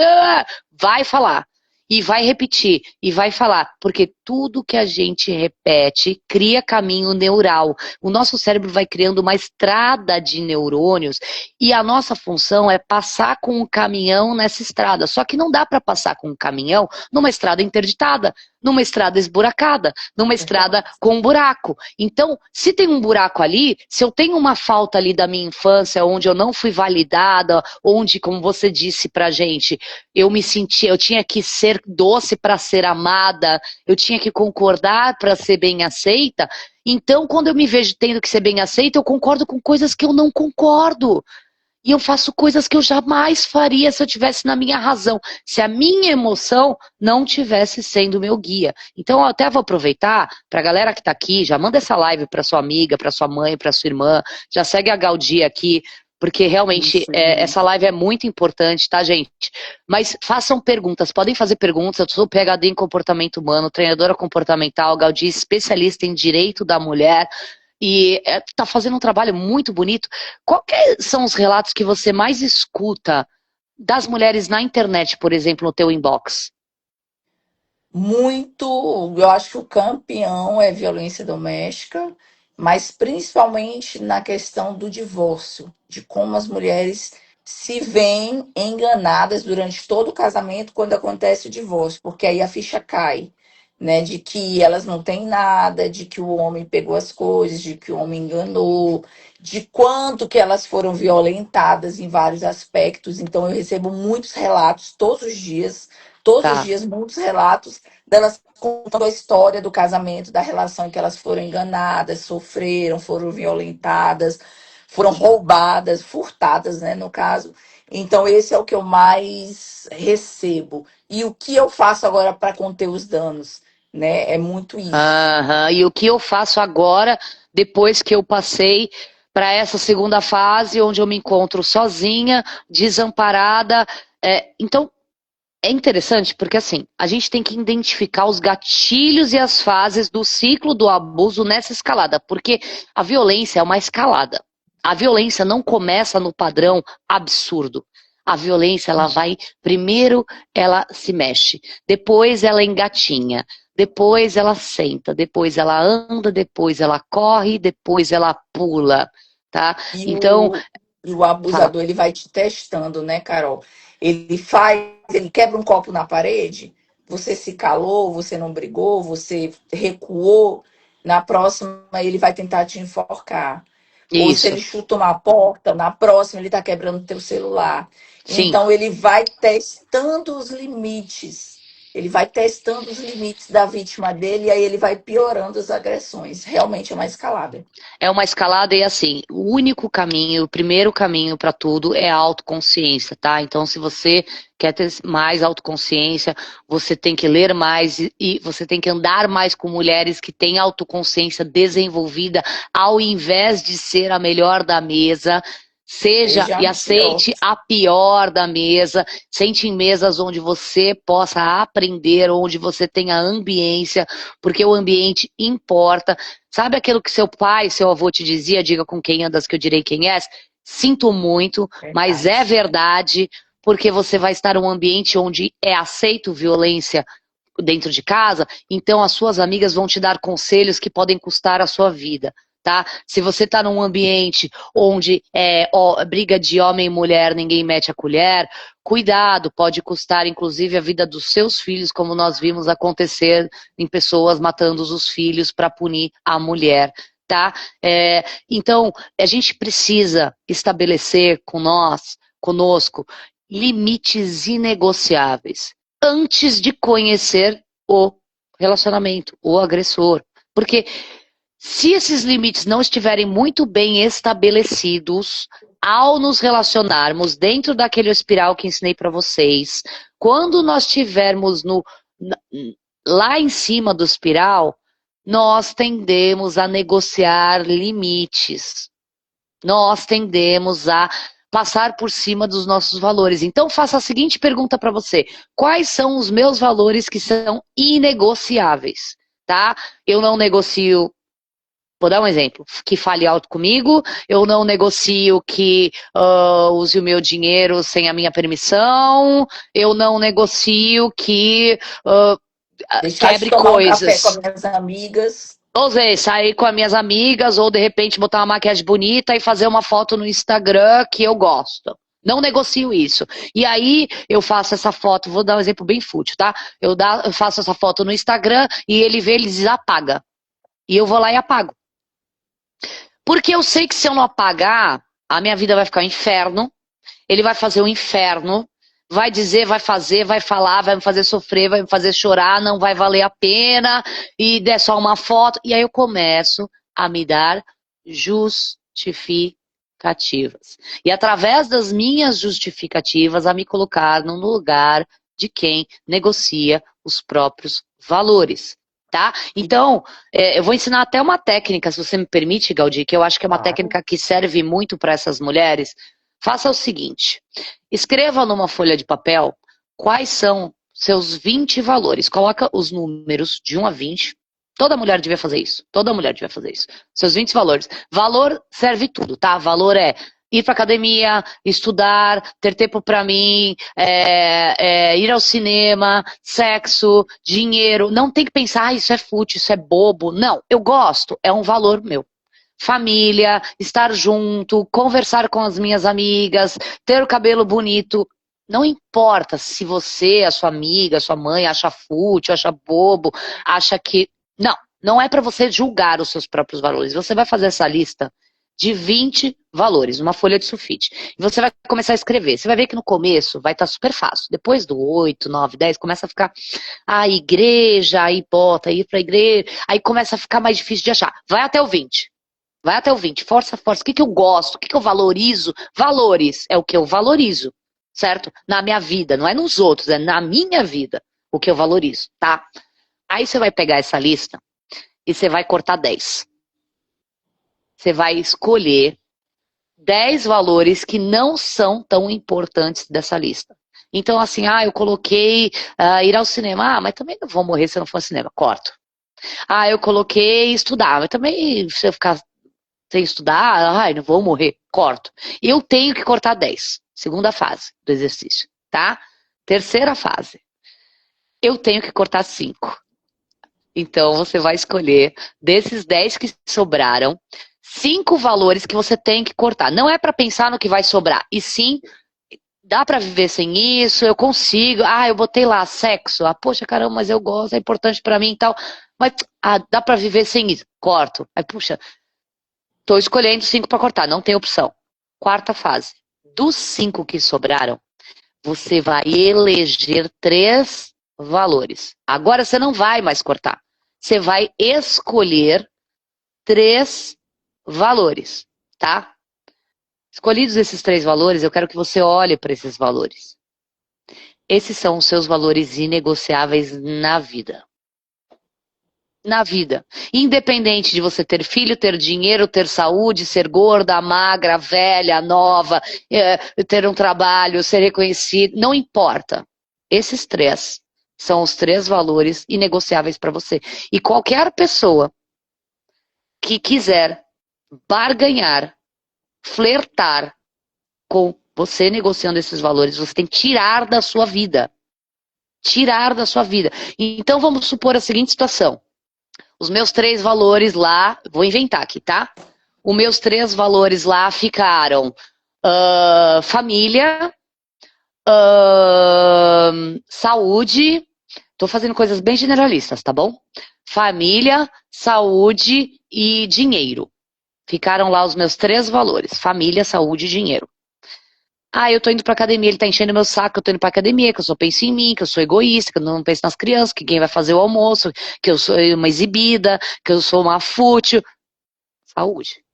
Vai falar. E vai repetir, e vai falar, porque tudo que a gente repete cria caminho neural. O nosso cérebro vai criando uma estrada de neurônios e a nossa função é passar com o caminhão nessa estrada. Só que não dá para passar com o caminhão numa estrada interditada, numa estrada esburacada, numa estrada com um buraco. Então, se tem um buraco ali, se eu tenho uma falta ali da minha infância, onde eu não fui validada, onde, como você disse pra gente, eu tinha que ser doce para ser amada, eu tinha que concordar para ser bem aceita. Então, quando eu me vejo tendo que ser bem aceita, eu concordo com coisas que eu não concordo. E eu faço coisas que eu jamais faria se eu tivesse na minha razão, se a minha emoção não tivesse sendo meu guia. Então, eu até vou aproveitar para a galera que está aqui, já manda essa live para sua amiga, para sua mãe, para sua irmã, já segue a Gaudi aqui, porque realmente essa live é muito importante, tá, gente? Mas façam perguntas, podem fazer perguntas. Eu sou PhD em comportamento humano, treinadora comportamental, Gaudi, especialista em direito da mulher. E tá fazendo um trabalho muito bonito. Quais são os relatos que você mais escuta das mulheres na internet, por exemplo, no teu inbox? Muito, eu acho que o campeão é violência doméstica, mas principalmente na questão do divórcio, de como as mulheres se veem enganadas durante todo o casamento quando acontece o divórcio, porque aí a ficha cai, né, de que elas não têm nada, de que o homem pegou as coisas, de que o homem enganou, de quanto que elas foram violentadas em vários aspectos. Então eu recebo muitos relatos todos os Tá. dias muitos relatos delas contando a história do casamento, da relação em que elas foram enganadas, sofreram, foram violentadas, foram roubadas, furtadas, né, no caso. Então, esse é o que eu mais recebo. E o que eu faço agora para conter os danos, né? É muito isso. Aham. E o que eu faço agora, depois que eu passei para essa segunda fase, onde eu me encontro sozinha, desamparada. Então, é interessante porque assim, a gente tem que identificar os gatilhos e as fases do ciclo do abuso nessa escalada, porque a violência é uma escalada. A violência não começa no padrão absurdo. A violência, ela vai, primeiro ela se mexe, depois ela engatinha, depois ela senta, depois ela anda, depois ela corre, depois ela pula, tá? E Então, o fala, abusador, ele vai te testando, né, Carol? Ele quebra um copo na parede, você se calou, você não brigou, você recuou, na próxima ele vai tentar te enforcar. Ou se isso, ele chuta uma porta, na próxima ele está quebrando teu celular. sim. Então ele vai testando os limites. Ele vai testando os limites da vítima dele e aí ele vai piorando as agressões. Realmente é uma escalada. É uma escalada e assim, o único caminho, o primeiro caminho para tudo é a autoconsciência, tá? Então, se você quer ter mais autoconsciência, você tem que ler mais e você tem que andar mais com mulheres que têm autoconsciência desenvolvida, ao invés de ser a melhor da mesa. Seja Seja e pior. aceite a pior da mesa, sente em mesas onde você possa aprender, onde você tenha ambiência, porque o ambiente importa. Sabe aquilo que seu pai, seu avô te dizia, diga com quem andas que eu direi quem és? Sinto muito, mas é Verdade. verdade, porque você vai estar em um ambiente onde é aceito violência dentro de casa, então as suas amigas vão te dar conselhos que podem custar a sua vida. tá? Se você está num ambiente onde briga de homem e mulher, ninguém mete a colher, cuidado, pode custar inclusive a vida dos seus filhos, como nós vimos acontecer em pessoas matando os filhos para punir a mulher, tá? Então, a gente precisa estabelecer conosco, limites inegociáveis antes de conhecer o relacionamento, o agressor. Porque se esses limites não estiverem muito bem estabelecidos, ao nos relacionarmos dentro daquele espiral que ensinei para vocês, quando nós estivermos lá em cima do espiral, nós tendemos a negociar limites. Nós tendemos a passar por cima dos nossos valores. Então faça a seguinte pergunta para você: quais são os meus valores que são inegociáveis? Tá? Eu não negocio, vou dar um exemplo, que fale alto comigo, eu não negocio que use o meu dinheiro sem a minha permissão, eu não negocio que Deixar de quebre tomar um café com coisas. as minhas amigas. Ou seja, sair com as minhas amigas, ou de repente botar uma maquiagem bonita e fazer uma foto no Instagram que eu gosto. Não negocio isso. E aí eu faço essa foto, vou dar um exemplo bem fútil, tá? Eu faço essa foto no Instagram e ele vê, ele diz apaga. E eu vou lá e apago. Porque eu sei que se eu não apagar, a minha vida vai ficar um inferno, ele vai fazer um inferno, vai dizer, vai fazer, vai falar, vai me fazer sofrer, vai me fazer chorar, não vai valer a pena, e der só uma foto. E aí eu começo a me dar justificativas. E através das minhas justificativas, a me colocar no lugar de quem negocia os próprios valores. Tá? Então, eu vou ensinar até uma técnica, se você me permite, Gaudi, que eu acho que é uma técnica que serve muito para essas mulheres. Faça o seguinte: escreva numa folha de papel quais são seus 20 valores. Coloca os números de 1 a 20. Toda mulher devia fazer isso. Toda mulher devia fazer isso. Seus 20 valores. Valor serve tudo, tá? Valor é ir pra academia, estudar, ter tempo pra mim, ir ao cinema, sexo, dinheiro. Não tem que pensar, isso é fútil, isso é bobo. Não, eu gosto, é um valor meu. Família, estar junto, conversar com as minhas amigas, ter o cabelo bonito. Não importa se você, a sua amiga, a sua mãe acha fútil, acha bobo, acha que... Não é para você julgar os seus próprios valores. Você vai fazer essa lista de 20 valores, uma folha de sulfite. E você vai começar a escrever. Você vai ver que no começo vai estar super fácil. Depois do 8, 9, 10, começa a ficar a igreja, aí bota, ir pra igreja, aí começa a ficar mais difícil de achar. Vai até o 20. Vai até o 20. Força, força. O que eu gosto? O que eu valorizo? Valores é o que eu valorizo, certo? Na minha vida, não é nos outros, é na minha vida o que eu valorizo, tá? Aí você vai pegar essa lista e você vai cortar 10. Você vai escolher 10 valores que não são tão importantes dessa lista. Então, assim, eu coloquei ir ao cinema. Mas também não vou morrer se eu não for ao cinema. Corto. Eu coloquei estudar. Mas também, se eu ficar sem estudar, não vou morrer. Corto. Eu tenho que cortar 10. Segunda fase do exercício, tá? Terceira fase. Eu tenho que cortar 5. Então, você vai escolher, desses 10 que sobraram, 5 valores que você tem que cortar. Não é para pensar no que vai sobrar, e sim, dá para viver sem isso, eu consigo. Eu botei lá sexo. Poxa, caramba, mas eu gosto, é importante para mim e tal. Mas dá para viver sem isso. Corto. Puxa, tô escolhendo 5 para cortar, não tem opção. Quarta fase. Dos 5 que sobraram, você vai eleger 3 valores. Agora você não vai mais cortar. Você vai escolher 3 valores, tá? Escolhidos esses 3 valores, eu quero que você olhe para esses valores. Esses são os seus valores inegociáveis na vida. Na vida. Independente de você ter filho, ter dinheiro, ter saúde, ser gorda, magra, velha, nova, ter um trabalho, ser reconhecido, não importa. Esses 3 são os 3 valores inegociáveis para você. E qualquer pessoa que quiser barganhar, flertar com você negociando esses valores, você tem que tirar da sua vida. Tirar da sua vida. Então vamos supor a seguinte situação. Os meus 3 valores lá, vou inventar aqui, tá? Os meus 3 valores lá ficaram família, saúde. Tô fazendo coisas bem generalistas, tá bom? Família, saúde e dinheiro. Ficaram lá os meus 3 valores: família, saúde e dinheiro. Ah, eu tô indo pra academia, ele tá enchendo meu saco, que eu tô indo pra academia, que eu só penso em mim, que eu sou egoísta, que eu não penso nas crianças, que quem vai fazer o almoço, que eu sou uma exibida, que eu sou uma fútil. Saúde.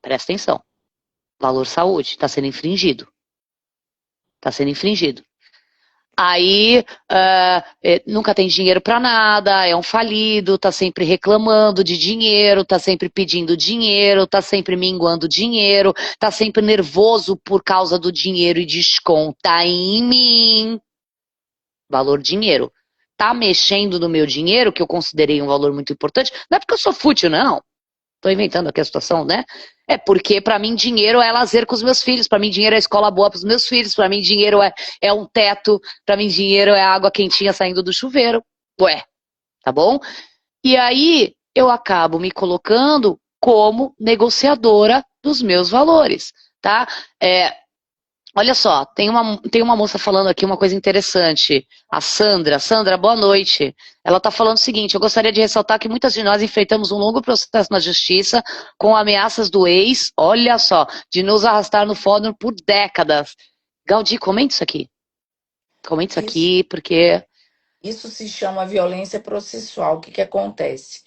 Presta atenção. Valor saúde. Tá sendo infringido. Tá sendo infringido. Aí nunca tem dinheiro pra nada, é um falido, tá sempre reclamando de dinheiro, tá sempre pedindo dinheiro, tá sempre minguando dinheiro, tá sempre nervoso por causa do dinheiro e desconta em mim. Valor dinheiro. Tá mexendo no meu dinheiro, que eu considerei um valor muito importante, não é porque eu sou fútil, não. Tô inventando aqui a situação, né? É porque pra mim dinheiro é lazer com os meus filhos, pra mim dinheiro é escola boa pros meus filhos, pra mim dinheiro é um teto, pra mim dinheiro é água quentinha saindo do chuveiro. Ué, tá bom? E aí eu acabo me colocando como negociadora dos meus valores, tá? Olha só, tem uma moça falando aqui uma coisa interessante. A Sandra. Sandra, boa noite. Ela está falando o seguinte: eu gostaria de ressaltar que muitas de nós enfrentamos um longo processo na justiça com ameaças do ex, olha só, de nos arrastar no fórum por décadas. Gaudi, comenta isso aqui. Comenta isso Isso, aqui, porque. isso se chama violência processual. O que que acontece?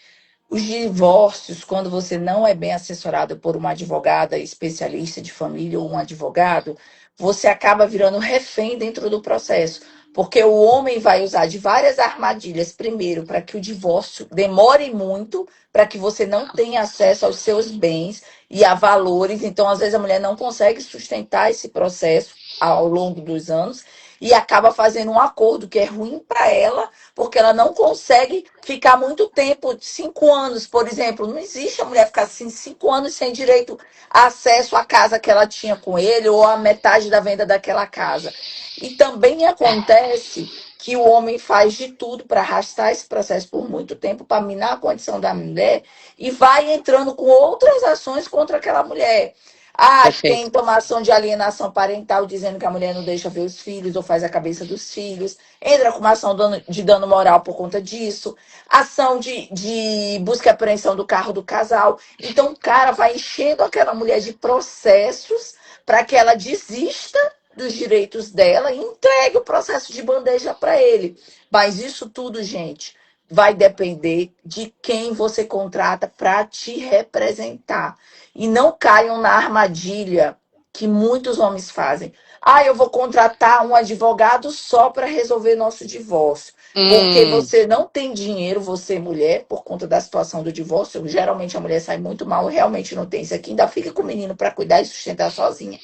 Os divórcios, quando você não é bem assessorado por uma advogada especialista de família ou um advogado, você acaba virando refém dentro do processo. Porque o homem vai usar de várias armadilhas, primeiro, para que o divórcio demore muito, para que você não tenha acesso aos seus bens e a valores. Então, às vezes, a mulher não consegue sustentar esse processo ao longo dos anos e acaba fazendo um acordo que é ruim para ela porque ela não consegue ficar muito tempo, 5 anos, por exemplo. Não existe a mulher ficar assim 5 anos sem direito a acesso à casa que ela tinha com ele ou a metade da venda daquela casa. E também acontece que o homem faz de tudo para arrastar esse processo por muito tempo, para minar a condição da mulher e vai entrando com outras ações contra aquela mulher. Ah, Perfeito. tem tomação de alienação parental, dizendo que a mulher não deixa ver os filhos ou faz a cabeça dos filhos. Entra com uma ação de dano moral por conta disso. Ação de busca e apreensão do carro do casal. Então, o cara vai enchendo aquela mulher de processos para que ela desista dos direitos dela e entregue o processo de bandeja para ele. Mas isso tudo, gente, vai depender de quem você contrata para te representar. E não caiam na armadilha que muitos homens fazem. Ah, eu vou contratar um advogado só para resolver nosso divórcio. Porque Hum, você não tem dinheiro, você mulher, por conta da situação do divórcio. Geralmente a mulher sai muito mal, realmente não tem isso aqui, ainda fica com o menino para cuidar e sustentar sozinha.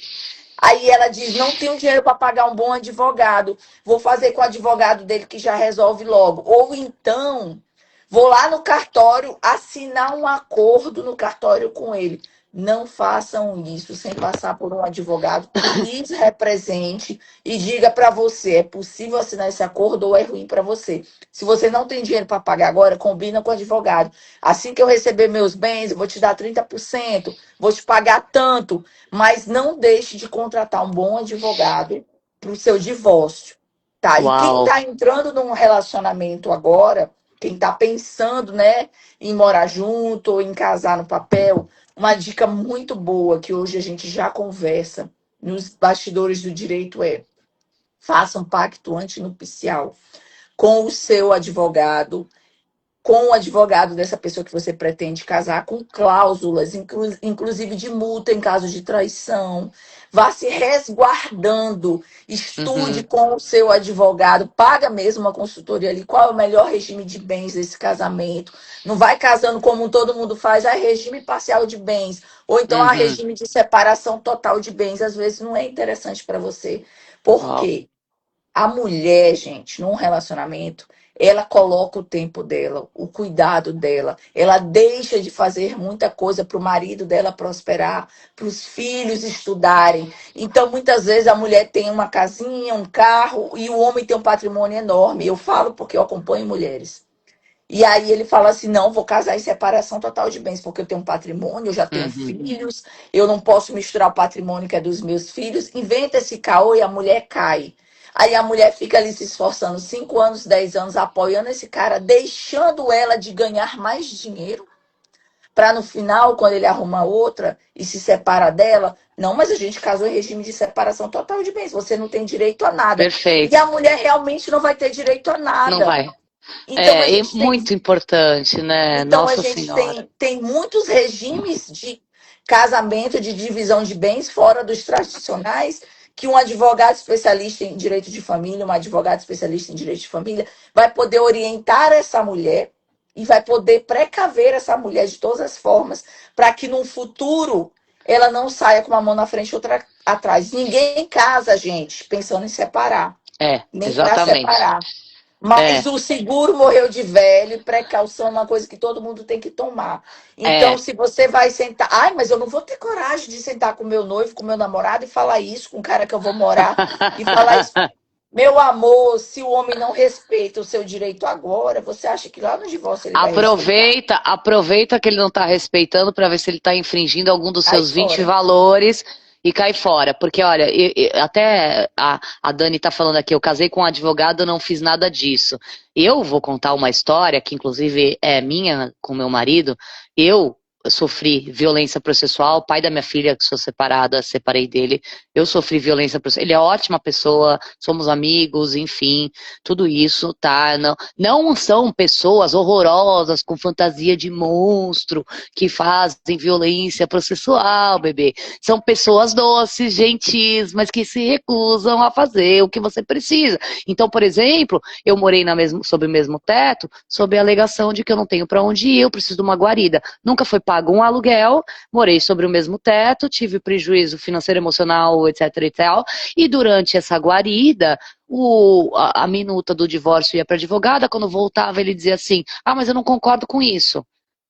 Aí ela diz: não tenho dinheiro para pagar um bom advogado, vou fazer com o advogado dele que já resolve logo. Ou então, vou lá no cartório assinar um acordo no cartório com ele. Não façam isso sem passar por um advogado que lhes represente e diga para você: é possível assinar esse acordo ou é ruim para você. Se você não tem dinheiro para pagar agora, combina com o advogado. Assim que eu receber meus bens, eu vou te dar 30%, vou te pagar tanto, mas não deixe de contratar um bom advogado para o seu divórcio. Tá? E quem uau. está entrando num relacionamento agora, quem está pensando, né, em morar junto ou em casar no papel, uma dica muito boa que hoje a gente já conversa nos bastidores do direito é: faça um pacto antinupcial com o seu advogado, com o advogado dessa pessoa que você pretende casar, com cláusulas, inclusive de multa em caso de traição. Vá se resguardando, estude Uhum, com o seu advogado, paga mesmo uma consultoria ali, qual é o melhor regime de bens desse casamento. Não vai casando como todo mundo faz, regime parcial de bens, ou então uhum, regime de separação total de bens. Às vezes não é interessante para você. Por uau. quê? A mulher, gente, num relacionamento, ela coloca o tempo dela, o cuidado dela. Ela deixa de fazer muita coisa para o marido dela prosperar, para os filhos estudarem. Então, muitas vezes, a mulher tem uma casinha, um carro, e o homem tem um patrimônio enorme. Eu falo porque eu acompanho mulheres. E aí ele fala assim: não, vou casar em separação total de bens, porque eu tenho um patrimônio, eu já tenho Uhum. filhos, eu não posso misturar o patrimônio que é dos meus filhos. Inventa esse caô e a mulher cai. Aí a mulher fica ali se esforçando 5 anos, 10 anos, apoiando esse cara, deixando ela de ganhar mais dinheiro, para no final, quando ele arruma outra e se separa dela, não, mas a gente casou em regime de separação total de bens, você não tem direito a nada. E Perfeito. a mulher realmente não vai ter direito a Não nada. vai. Então a É, e gente tem muito importante, né? então, a Nossa gente Senhora. tem muitos regimes de casamento, de divisão de bens fora dos tradicionais, que um advogado especialista em direito de família, uma advogada especialista em direito de família, vai poder orientar essa mulher e vai poder precaver essa mulher de todas as formas, para que no futuro ela não saia com uma mão na frente e outra atrás. Ninguém casa, gente, pensando em separar, É, nem para exatamente. separar. Mas É, o seguro morreu de velho, e precaução é uma coisa que todo mundo tem que tomar. Então, é. se você vai sentar. Ai, mas eu não vou ter coragem de sentar com meu noivo, com meu namorado e falar isso com o cara que eu vou morar. E falar isso. Meu amor, se o homem não respeita o seu direito agora, você acha que lá no divórcio ele vai respeitar? Aproveita que ele não está respeitando para ver se ele está infringindo algum dos Aí seus 20 fora. valores e cai fora. Porque, olha, até a Dani está falando aqui, eu casei com um advogado, eu não fiz nada disso. Eu vou contar uma história que, inclusive, é minha com meu marido. Eu sofri violência processual, o pai da minha filha, que sou separada, separei dele. Eu sofri violência processual. Ele é ótima pessoa, somos amigos, enfim, tudo isso, tá? Não são pessoas horrorosas com fantasia de monstro que fazem violência processual, bebê. São pessoas doces, gentis, mas que se recusam a fazer o que você precisa. Então, por exemplo, eu morei sob o mesmo teto, sob a alegação de que eu não tenho para onde ir, eu preciso de uma guarida. Nunca foi pago um aluguel, morei sobre o mesmo teto, tive prejuízo financeiro, emocional, etc e tal. E durante essa guarida, a minuta do divórcio ia para advogada, quando voltava ele dizia assim, ah, mas eu não concordo com isso,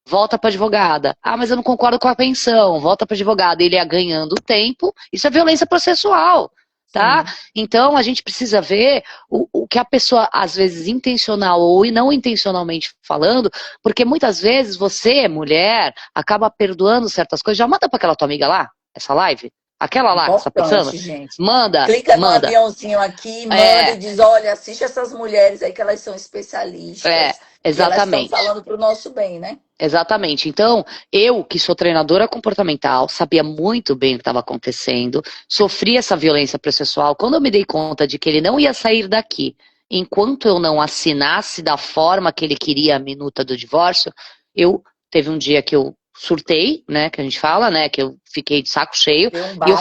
volta para advogada. Ah, mas eu não concordo com a pensão, volta para advogada. Ele ia ganhando tempo, isso é violência processual, tá? Sim. Então a gente precisa ver o que a pessoa, às vezes intencional ou não intencionalmente falando, porque muitas vezes você, mulher, acaba perdoando certas coisas. Já manda para aquela tua amiga lá, essa live, aquela lá que você tá pensando, Importante, gente. manda, Clica no manda. aviãozinho aqui, manda e É, diz: olha, assiste essas mulheres aí que elas são é, especialistas e elas estão exatamente. falando para o nosso bem, né? Exatamente. Então, eu, que sou treinadora comportamental, sabia muito bem o que estava acontecendo, sofri essa violência processual. Quando eu me dei conta de que ele não ia sair daqui enquanto eu não assinasse da forma que ele queria a minuta do divórcio, eu teve um dia que eu surtei, né, que a gente fala, né, que eu fiquei de saco cheio, Deu um e basta.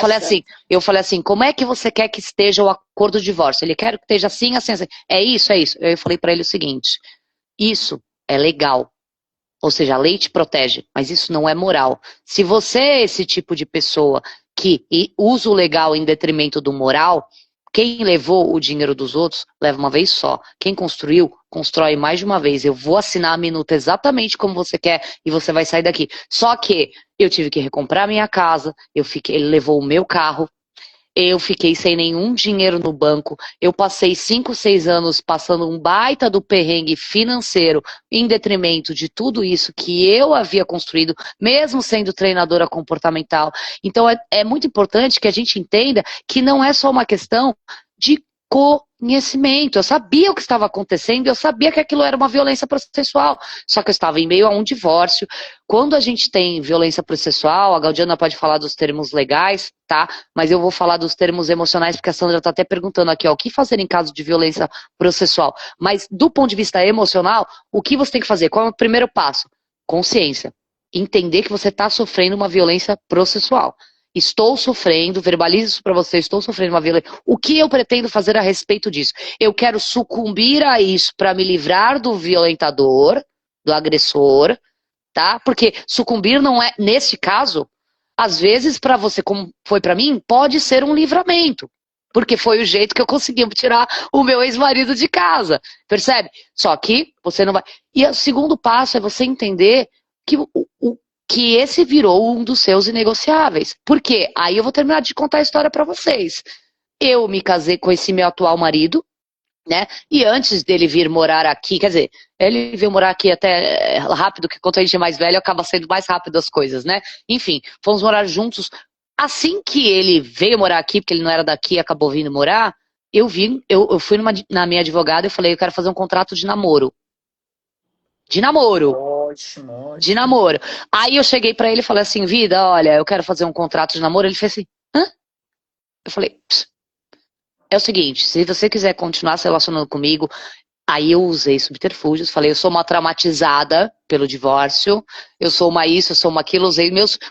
eu falei assim, como é que você quer que esteja o acordo de divórcio? Ele quer que esteja assim, assim, assim. É isso, é isso. Eu falei para ele o seguinte, isso é legal. Ou seja, a lei te protege, mas isso não é moral. Se você é esse tipo de pessoa que usa o legal em detrimento do moral, quem levou o dinheiro dos outros leva uma vez só. Quem construiu, constrói mais de uma vez. Eu vou assinar a minuta exatamente como você quer e você vai sair daqui. Só que eu tive que recomprar minha casa, ele levou o meu carro, eu fiquei sem nenhum dinheiro no banco. Eu passei 5, 6 anos passando um baita do perrengue financeiro em detrimento de tudo isso que eu havia construído, mesmo sendo treinadora comportamental. Então é muito importante que a gente entenda que não é só uma questão de conhecimento. Eu sabia o que estava acontecendo, eu sabia que aquilo era uma violência processual, só que eu estava em meio a um divórcio. Quando a gente tem violência processual, a Gaudiana pode falar dos termos legais, tá? Mas eu vou falar dos termos emocionais, porque a Sandra está até perguntando aqui, ó, o que fazer em caso de violência processual? Mas do ponto de vista emocional, o que você tem que fazer? Qual é o primeiro passo? Consciência. Entender que você está sofrendo uma violência processual. Estou sofrendo, verbalize isso para você, estou sofrendo uma violência. O que eu pretendo fazer a respeito disso? Eu quero sucumbir a isso para me livrar do violentador, do agressor, tá? Porque sucumbir não é, nesse caso, às vezes para você, como foi para mim, pode ser um livramento. Porque foi o jeito que eu consegui tirar o meu ex-marido de casa, percebe? Só que você não vai. E o segundo passo é você entender que que esse virou um dos seus inegociáveis. Por quê? Aí eu vou terminar de contar a história para vocês. Eu me casei com esse meu atual marido, né? E antes dele vir morar aqui, quer dizer, ele veio morar aqui até rápido, que quando a gente é mais velho, acaba sendo mais rápido as coisas, né? Enfim, fomos morar juntos. Assim que ele veio morar aqui, porque ele não era daqui e acabou vindo morar, eu fui na minha advogada e falei, eu quero fazer um contrato de namoro. De namoro. Ótimo, De ótimo. namoro. Aí eu cheguei pra ele e falei assim, vida, olha, eu quero fazer um contrato de namoro. Ele fez assim, hã? Eu falei, é o seguinte, se você quiser continuar se relacionando comigo, aí eu usei subterfúgios, falei, eu sou uma traumatizada pelo divórcio, eu sou uma isso, eu sou uma aquilo,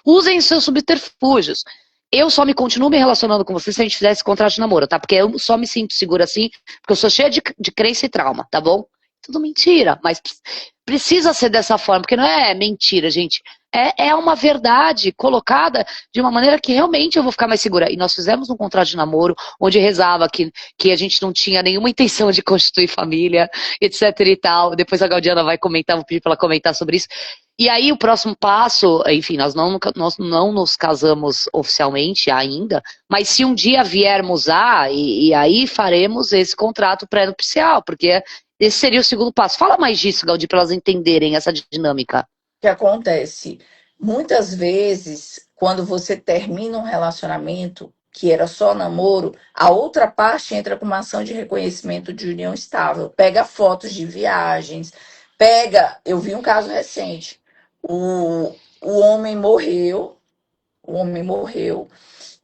usem seus subterfúgios. Eu só me continuo me relacionando com você se a gente fizesse contrato de namoro, tá? Porque eu só me sinto segura assim, porque eu sou cheia de crença e trauma, tá bom? Tudo mentira, mas precisa ser dessa forma, porque não é mentira, gente. É uma verdade colocada de uma maneira que realmente eu vou ficar mais segura. E nós fizemos um contrato de namoro onde rezava que a gente não tinha nenhuma intenção de constituir família, etc e tal. Depois a Gaudiana vai comentar, vou pedir para ela comentar sobre isso. E aí o próximo passo, enfim, nós não nos casamos oficialmente ainda, mas se um dia viermos e aí faremos esse contrato pré-nupcial, porque esse seria o segundo passo. Fala mais disso, Gaudi, para elas entenderem essa dinâmica. Que acontece? Muitas vezes, quando você termina um relacionamento que era só namoro, a outra parte entra com uma ação de reconhecimento de união estável. Pega fotos de viagens, Eu vi um caso recente. O homem morreu, o homem morreu,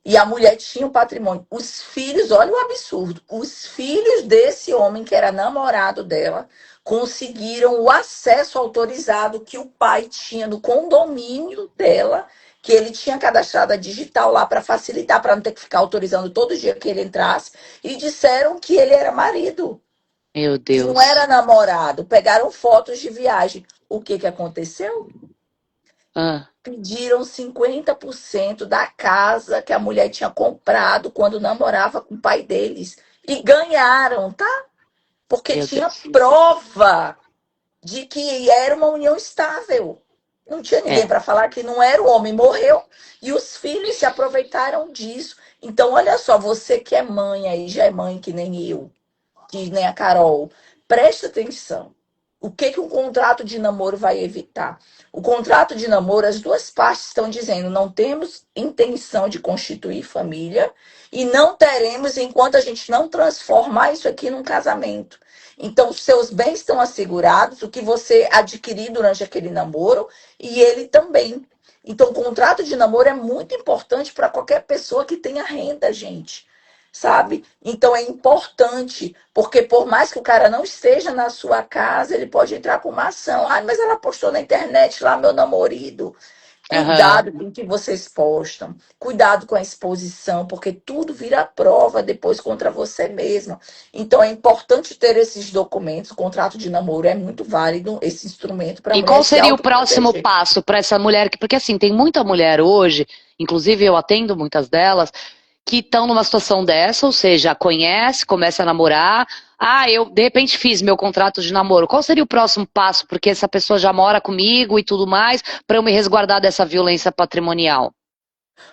e a mulher tinha o patrimônio. Os filhos, olha o absurdo. Os filhos desse homem, que era namorado dela, conseguiram o acesso autorizado que o pai tinha no condomínio dela, que ele tinha cadastrado a digital lá para facilitar, para não ter que ficar autorizando todo dia que ele entrasse. E disseram que ele era marido, Meu que não Deus. era namorado. Pegaram fotos de viagem. O que, que aconteceu? Ah, Pediram 50% da casa que a mulher tinha comprado quando namorava com o pai deles. E ganharam, tá? Porque meu tinha Deus. prova de que era uma união estável. Não tinha ninguém É, para falar que não era, o homem morreu e os filhos se aproveitaram disso. Então, olha só, você que é mãe aí, já é mãe que nem eu, que nem a Carol, presta atenção. O que um contrato de namoro vai evitar? O contrato de namoro, as duas partes estão dizendo, não temos intenção de constituir família e não teremos enquanto a gente não transformar isso aqui num casamento. Então, os seus bens estão assegurados, o que você adquirir durante aquele namoro e ele também. Então, o contrato de namoro é muito importante para qualquer pessoa que tenha renda, gente, sabe? Então é importante, porque por mais que o cara não esteja na sua casa, ele pode entrar com uma ação. Ah, mas ela postou na internet lá, meu namorado. aham. Cuidado com o que vocês postam, cuidado com a exposição, porque tudo vira prova depois contra você mesma. Então é importante ter esses documentos. O contrato de namoro é muito válido, esse instrumento para a E mulher qual se seria o próximo autoproteger. passo para essa mulher? Porque assim, tem muita mulher hoje, inclusive eu atendo muitas delas, que estão numa situação dessa, ou seja, conhece, começa a namorar. Ah, eu de repente fiz meu contrato de namoro. Qual seria o próximo passo? Porque essa pessoa já mora comigo e tudo mais, para eu me resguardar dessa violência patrimonial.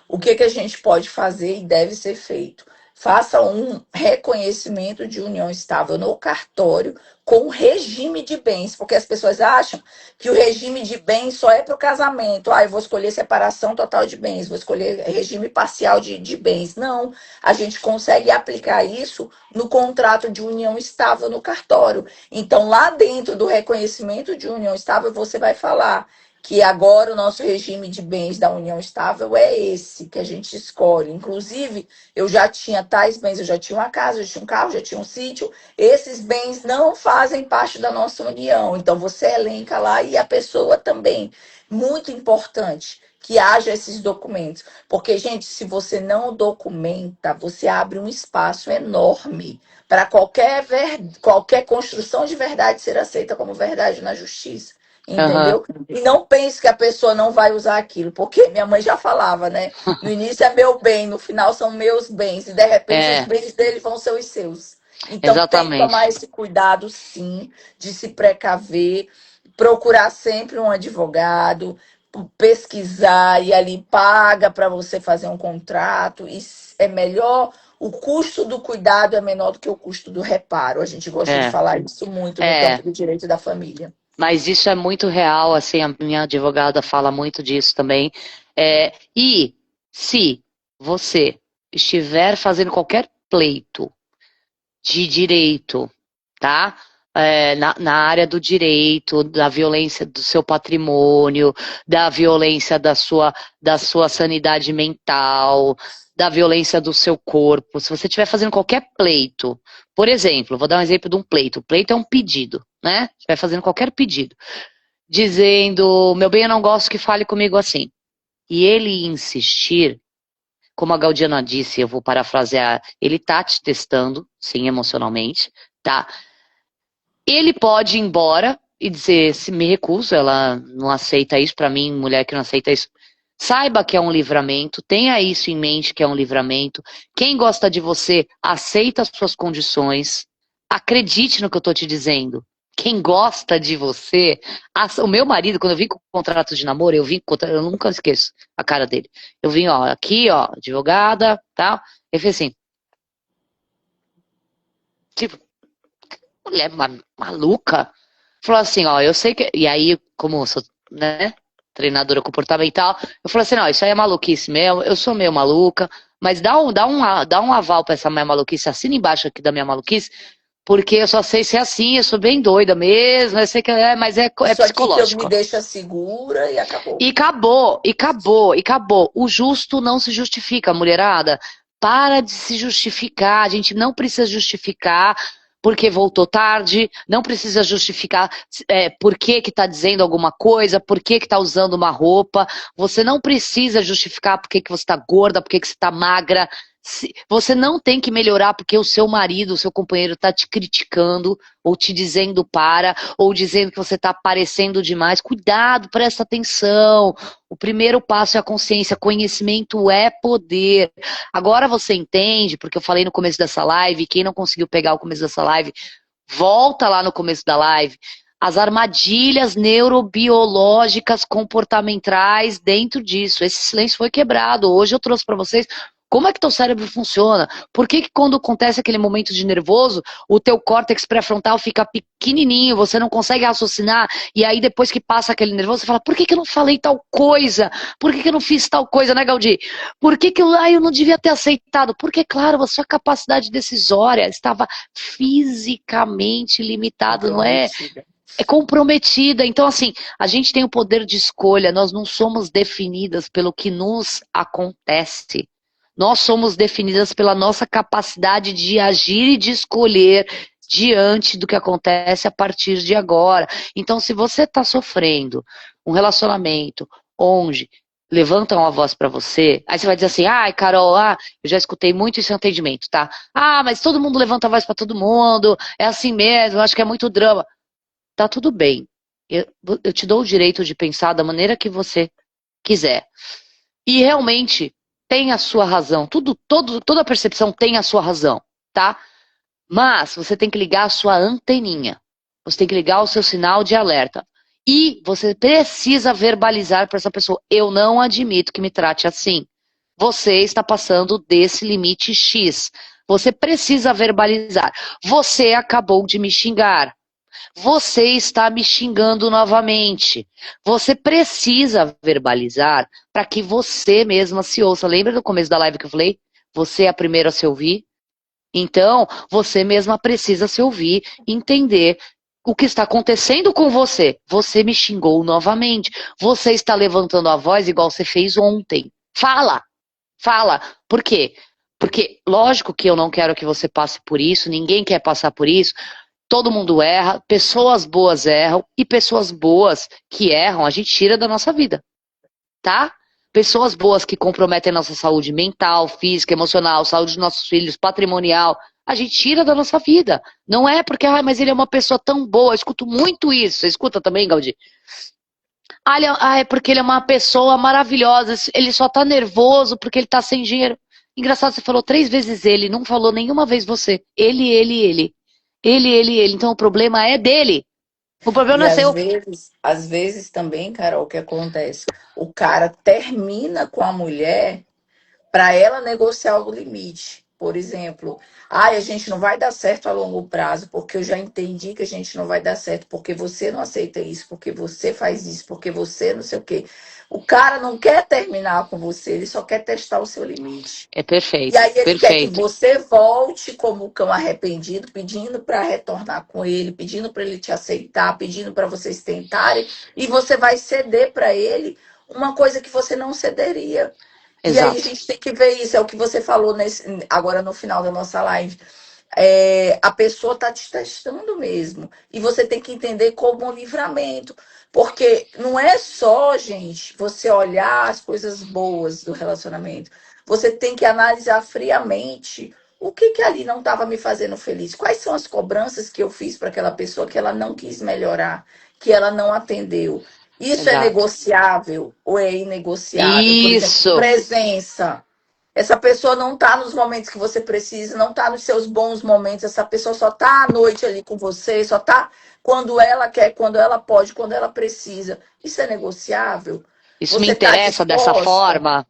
O que, que a gente pode fazer e deve ser feito? Faça um reconhecimento de união estável no cartório com regime de bens, porque as pessoas acham que o regime de bens só é para o casamento. Ah, eu vou escolher separação total de bens, vou escolher regime parcial de bens. Não, a gente consegue aplicar isso no contrato de união estável no cartório. Então, lá dentro do reconhecimento de união estável, você vai falar que agora o nosso regime de bens da união estável é esse que a gente escolhe. Inclusive, eu já tinha tais bens, eu já tinha uma casa, eu já tinha um carro, já tinha um sítio. Esses bens não fazem parte da nossa união. Então, você elenca lá e a pessoa também. Muito importante que haja esses documentos. Porque, gente, se você não documenta, você abre um espaço enorme para qualquer construção de verdade ser aceita como verdade na justiça. Aham, Entendeu? E não pense que a pessoa não vai usar aquilo, porque minha mãe já falava, né? No início é meu bem, no final são meus bens, e de repente os é, bens dele vão ser os seus. Então tem que tomar exatamente. esse cuidado, sim, de se precaver, procurar sempre um advogado, pesquisar e ali paga para você fazer um contrato. E é melhor o custo do cuidado é menor do que o custo do reparo. A gente gosta de É, falar isso muito no é. campo do direito da família. Mas isso é muito real, assim, a minha advogada fala muito disso também. E se você estiver fazendo qualquer pleito de direito, tá? Na área do direito, da violência do seu patrimônio, da violência da sua sanidade mental, da violência do seu corpo. Se você estiver fazendo qualquer pleito, por exemplo, vou dar um exemplo de um pleito. O pleito é um pedido, né? Você vai fazendo qualquer pedido, dizendo, meu bem, eu não gosto que fale comigo assim. E ele insistir, como a Gaudiana disse, eu vou parafrasear, ele tá te testando, sim, emocionalmente, tá? Ele pode ir embora e dizer, se me recuso, ela não aceita isso, pra mim, mulher que não aceita isso, saiba que é um livramento, tenha isso em mente que é um livramento. Quem gosta de você, aceita as suas condições, acredite no que eu tô te dizendo. Quem gosta de você, o meu marido, quando eu vim com o contrato de namoro, eu nunca esqueço a cara dele. Eu vim, ó, aqui, ó, advogada, tal. Ele fez assim, tipo, mulher maluca. Falou assim, ó, eu sei que. E aí, como eu sou, né, treinadora comportamental, eu falei assim, não, isso aí é maluquice mesmo, eu sou meio maluca, mas dá um aval pra essa minha maluquice, assina embaixo aqui da minha maluquice, porque eu só sei ser assim, eu sou bem doida mesmo, eu sei que mas é Isso aqui que eu me psicológico. deixa segura e acabou. E acabou, e acabou, e acabou. O justo não se justifica, mulherada. Para de se justificar. A gente não precisa justificar porque voltou tarde, não precisa justificar por que que tá dizendo alguma coisa, por que que tá usando uma roupa. Você não precisa justificar por que que você tá gorda, por que que você tá magra. Você não tem que melhorar porque o seu marido, o seu companheiro tá te criticando, ou te dizendo para, ou dizendo que você está aparecendo demais. Cuidado, presta atenção. O primeiro passo é a consciência. Conhecimento é poder. Agora você entende, porque eu falei no começo dessa live, quem não conseguiu pegar o começo dessa live, volta lá no começo da live. As armadilhas neurobiológicas comportamentais dentro disso. Esse silêncio foi quebrado. Hoje eu trouxe para vocês como é que teu cérebro funciona. Por que que quando acontece aquele momento de nervoso, o teu córtex pré-frontal fica pequenininho, você não consegue raciocinar, e aí depois que passa aquele nervoso, você fala, por que que eu não falei tal coisa? Por que que eu não fiz tal coisa, né, Gaudí? Por que que eu não devia ter aceitado? Porque, claro, a sua capacidade decisória estava fisicamente limitada, não é? Comprometida. É comprometida. Então, assim, a gente tem o poder de escolha, nós não somos definidas pelo que nos acontece. Nós somos definidas pela nossa capacidade de agir e de escolher diante do que acontece a partir de agora. Então, se você está sofrendo um relacionamento onde levantam a voz para você, aí você vai dizer assim, ai, Carol, eu já escutei muito isso em atendimento, tá? Ah, mas todo mundo levanta a voz para todo mundo, é assim mesmo, acho que é muito drama. Tá tudo bem. Eu, eu te dou o direito de pensar da maneira que você quiser. E realmente tem a sua razão. Toda percepção tem a sua razão, tá? Mas você tem que ligar a sua anteninha. Você tem que ligar o seu sinal de alerta. E você precisa verbalizar para essa pessoa: eu não admito que me trate assim. Você está passando desse limite X. Você precisa verbalizar. Você acabou de me xingar. Você está me xingando novamente. Você precisa verbalizar para que você mesma se ouça. Lembra do começo da live que eu falei? Você é a primeira a se ouvir? Então, você mesma precisa se ouvir, entender o que está acontecendo com você. Você me xingou novamente. Você está levantando a voz igual você fez ontem. Fala, fala. Por quê? Porque, lógico que eu não quero que você passe por isso, ninguém quer passar por isso. Todo mundo erra, pessoas boas erram, e pessoas boas que erram, a gente tira da nossa vida, tá? Pessoas boas que comprometem a nossa saúde mental, física, emocional, saúde dos nossos filhos, patrimonial, a gente tira da nossa vida. Não é porque, mas ele é uma pessoa tão boa, eu escuto muito isso. Você escuta também, Gaudi? É porque ele é uma pessoa maravilhosa, ele só tá nervoso porque ele tá sem dinheiro. Engraçado, você falou 3 vezes ele, não falou nenhuma vez você. Ele. Ele. Então o problema é dele. O problema E não é seu. às vezes também, Carol, o que acontece? O cara termina com a mulher para ela negociar o limite. Por exemplo, ai, a gente não vai dar certo a longo prazo, porque eu já entendi que a gente não vai dar certo, porque você não aceita isso, porque você faz isso, porque você não sei o quê. O cara não quer terminar com você, ele só quer testar o seu limite. É E perfeito, aí ele quer que perfeito. você volte como o cão arrependido, pedindo para retornar com ele, pedindo para ele te aceitar, pedindo para vocês tentarem, e você vai ceder para ele uma coisa que você não cederia. E aí a Exato, gente tem que ver isso, é o que você falou agora no final da nossa live. A pessoa está te testando mesmo. E você tem que entender como um livramento. Porque não é só, gente, você olhar as coisas boas do relacionamento. Você tem que analisar friamente o que, que ali não estava me fazendo feliz. Quais são as cobranças que eu fiz para aquela pessoa que ela não quis melhorar, que ela não atendeu. Isso é exato. negociável ou é inegociável? Por exemplo, Isso, presença. Essa pessoa não está nos momentos que você precisa, não está nos seus bons momentos. Essa pessoa só está à noite ali com você, só está quando ela quer, quando ela pode, quando ela precisa. Isso é negociável? isso me Você está interessa dessa disposta? forma.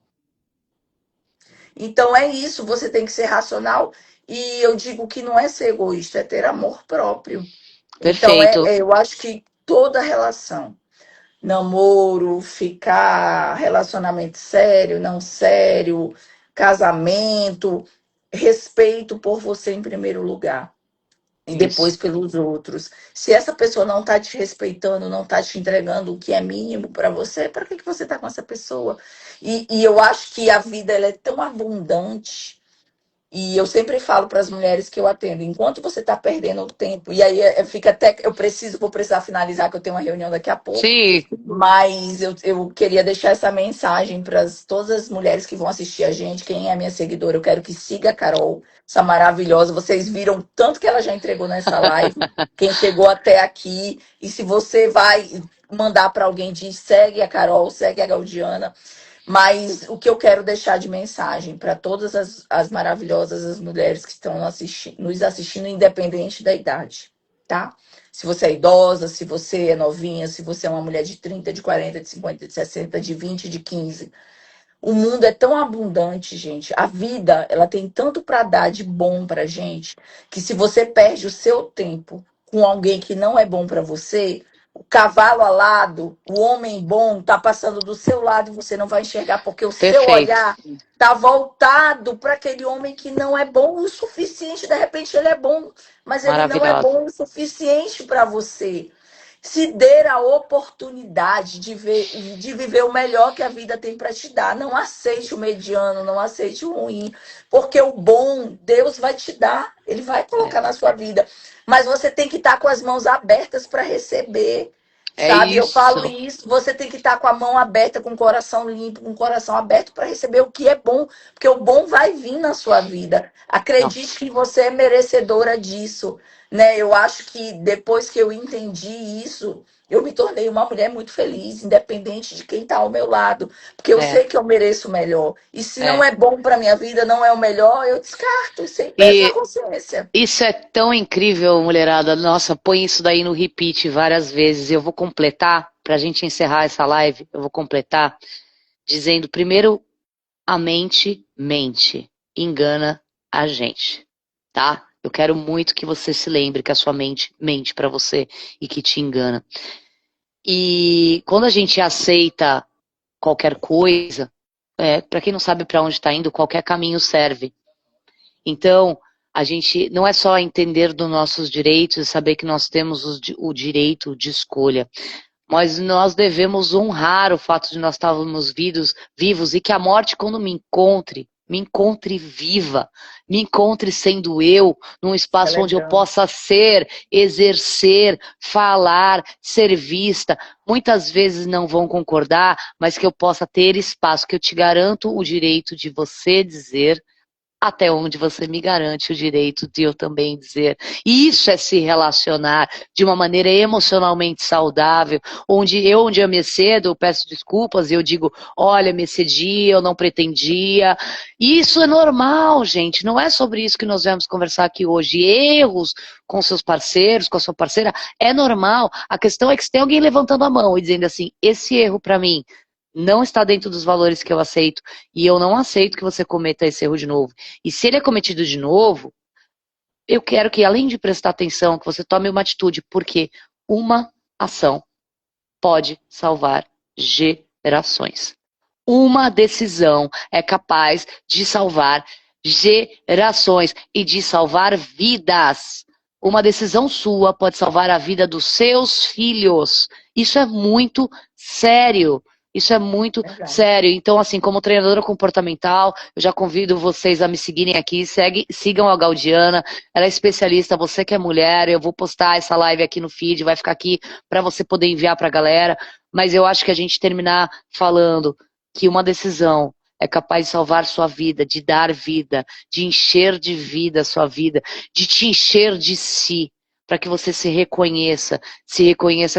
Então é isso, você tem que ser racional. E eu digo que não é ser egoísta, é ter amor próprio. Então Perfeito. eu acho que toda relação, namoro, ficar, relacionamento sério, não sério, casamento, respeito por você em primeiro lugar e depois Isso. pelos outros. Se essa pessoa não está te respeitando, não está te entregando o que é mínimo para você, para que você está com essa pessoa? E eu acho que a vida ela é tão abundante e eu sempre falo para as mulheres que eu atendo, enquanto você está perdendo o tempo, e aí fica até, vou precisar finalizar, que eu tenho uma reunião daqui a pouco, Sim, mas eu queria deixar essa mensagem para todas as mulheres que vão assistir a gente, quem é minha seguidora, eu quero que siga a Carol, essa maravilhosa, vocês viram tanto que ela já entregou nessa live, quem chegou até aqui, e se você vai mandar para alguém, diz, segue a Carol, segue a Gaudiana, mas o que eu quero deixar de mensagem para todas as maravilhosas as mulheres que estão nos assistindo, independente da idade, tá? Se você é idosa, se você é novinha, se você é uma mulher de 30, de 40, de 50, de 60, de 20, de 15. O mundo é tão abundante, gente. A vida, ela tem tanto para dar de bom pra gente, que se você perde o seu tempo com alguém que não é bom para você, o cavalo alado, o homem bom tá passando do seu lado e você não vai enxergar porque o seu perfeito. olhar tá voltado para aquele homem que não é bom o suficiente. De repente ele é bom, mas ele não é Maravilhosa. bom o suficiente para você. Se dê a oportunidade de viver o melhor que a vida tem para te dar. Não aceite o mediano, não aceite o ruim, porque o bom Deus vai te dar, Ele vai É, colocar na sua vida. Mas você tem que estar com as mãos abertas para receber. é Sabe, eu falo isso. isso, você tem que estar com a mão aberta, com o coração limpo, com o coração aberto para receber o que é bom, porque o bom vai vir na sua vida. Acredite Nossa, que você é merecedora disso, né? Eu acho que depois que eu entendi isso, eu me tornei uma mulher muito feliz, independente de quem está ao meu lado, porque eu é, sei que eu mereço o melhor. E se não é. é bom para minha vida, não é o melhor, eu descarto, sem peso na E consciência. isso é tão incrível, mulherada. Nossa, põe isso daí no repeat várias vezes. Eu vou completar, pra gente encerrar essa live, eu vou completar dizendo primeiro a mente mente, engana a gente, tá? Eu quero muito que você se lembre que a sua mente mente pra você e que te engana. E quando a gente aceita qualquer coisa, para quem não sabe para onde está indo, qualquer caminho serve. Então, a gente não é só entender dos nossos direitos e saber que nós temos o direito de escolha, mas nós devemos honrar o fato de nós estarmos vivos e que a morte, quando me encontre viva, me encontre sendo eu, num espaço onde eu Elegante. possa ser, exercer, falar, ser vista. Muitas vezes não vão concordar, mas que eu possa ter espaço, que eu te garanto o direito de você dizer até onde você me garante o direito de eu também dizer. E isso é se relacionar de uma maneira emocionalmente saudável, onde eu me excedo, eu peço desculpas e eu digo, olha, me excedi, eu não pretendia. Isso é normal, gente, não é sobre isso que nós vamos conversar aqui hoje. Erros com seus parceiros, com a sua parceira, é normal. A questão é que se tem alguém levantando a mão e dizendo assim, esse erro para mim não está dentro dos valores que eu aceito, e eu não aceito que você cometa esse erro de novo. E se ele é cometido de novo, eu quero que, além de prestar atenção, que você tome uma atitude, porque uma ação pode salvar gerações. Uma decisão é capaz de salvar gerações e de salvar vidas. Uma decisão sua pode salvar a vida dos seus filhos. Isso é muito sério. Isso é muito Verdade. sério. Então, assim, como treinadora comportamental, eu já convido vocês a me seguirem aqui. Sigam a Gaudiana. Ela é especialista. Você que é mulher, eu vou postar essa live aqui no feed, vai ficar aqui para você poder enviar para a galera. Mas eu acho que a gente terminar falando que uma decisão é capaz de salvar sua vida, de dar vida, de encher de vida a sua vida, de te encher de si, para que você se reconheça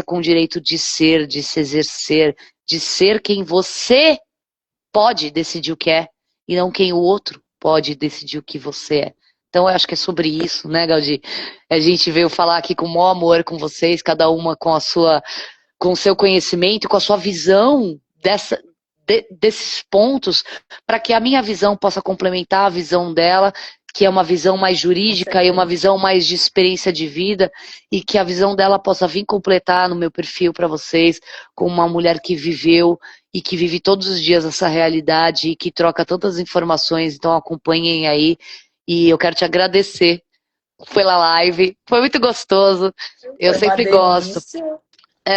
com o direito de ser, de se exercer, de ser quem você pode decidir o que é, e não quem o outro pode decidir o que você é. Então eu acho que é sobre isso, né, Gaudi? A gente veio falar aqui com o maior amor com vocês, cada uma com a sua, com o seu conhecimento, com a sua visão desses pontos, para que a minha visão possa complementar a visão dela, que é uma visão mais Com jurídica e uma certeza. visão mais de experiência de vida, e que a visão dela possa vir completar no meu perfil para vocês, com uma mulher que viveu e que vive todos os dias essa realidade e que troca tantas informações, então acompanhem aí. E eu quero te agradecer pela live, foi muito gostoso, eu Foi uma sempre gosto, delícia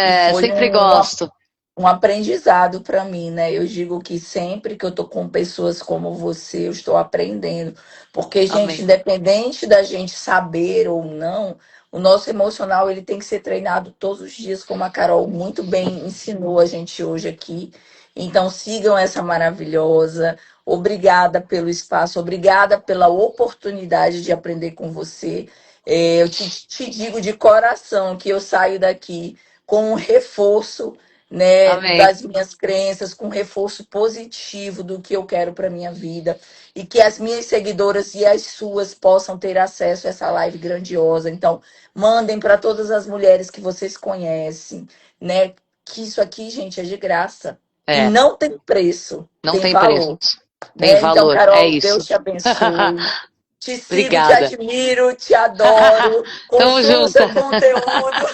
e foi sempre gosto. um aprendizado para mim, né? Eu digo que sempre que eu tô com pessoas como você, eu estou aprendendo. Porque, gente, Amém. independente da gente saber ou não, o nosso emocional ele tem que ser treinado todos os dias, como a Carol muito bem ensinou a gente hoje aqui. Então, sigam essa maravilhosa. Obrigada pelo espaço, obrigada pela oportunidade de aprender com você. Eu te digo de coração que eu saio daqui com um reforço, né, Amém. das minhas crenças, com reforço positivo do que eu quero para minha vida e que as minhas seguidoras e as suas possam ter acesso a essa live grandiosa. Então, mandem para todas as mulheres que vocês conhecem, né, que isso aqui, gente, é de graça e É, não tem preço, não tem tem preço. valor, Tem né? Então, valor, é Carol, isso. Deus te abençoe. Te sigo, te Obrigada. admiro, te adoro. Tamo junto. Consulta conteúdo.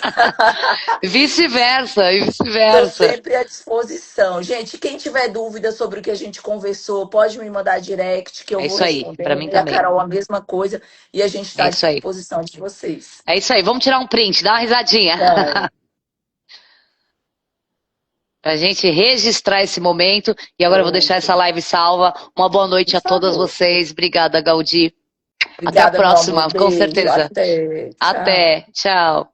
Vice-versa, e Estou vice-versa. sempre à disposição. Gente, quem tiver dúvida sobre o que a gente conversou, pode me mandar direct que eu É vou isso aí, pra mim respondendo. E a também. Carol, a mesma coisa. E a gente É está à isso aí. disposição de vocês. É isso aí. Vamos tirar um print, dá uma risadinha. Então, Pra gente registrar esse momento. E agora eu vou deixar essa pronto. live salva. Uma boa Por noite a todas favor. vocês. Obrigada, Gaudi. Até a Obrigada, meu amor. próxima, com Beijo. certeza. Até. Tchau. Até. Tchau.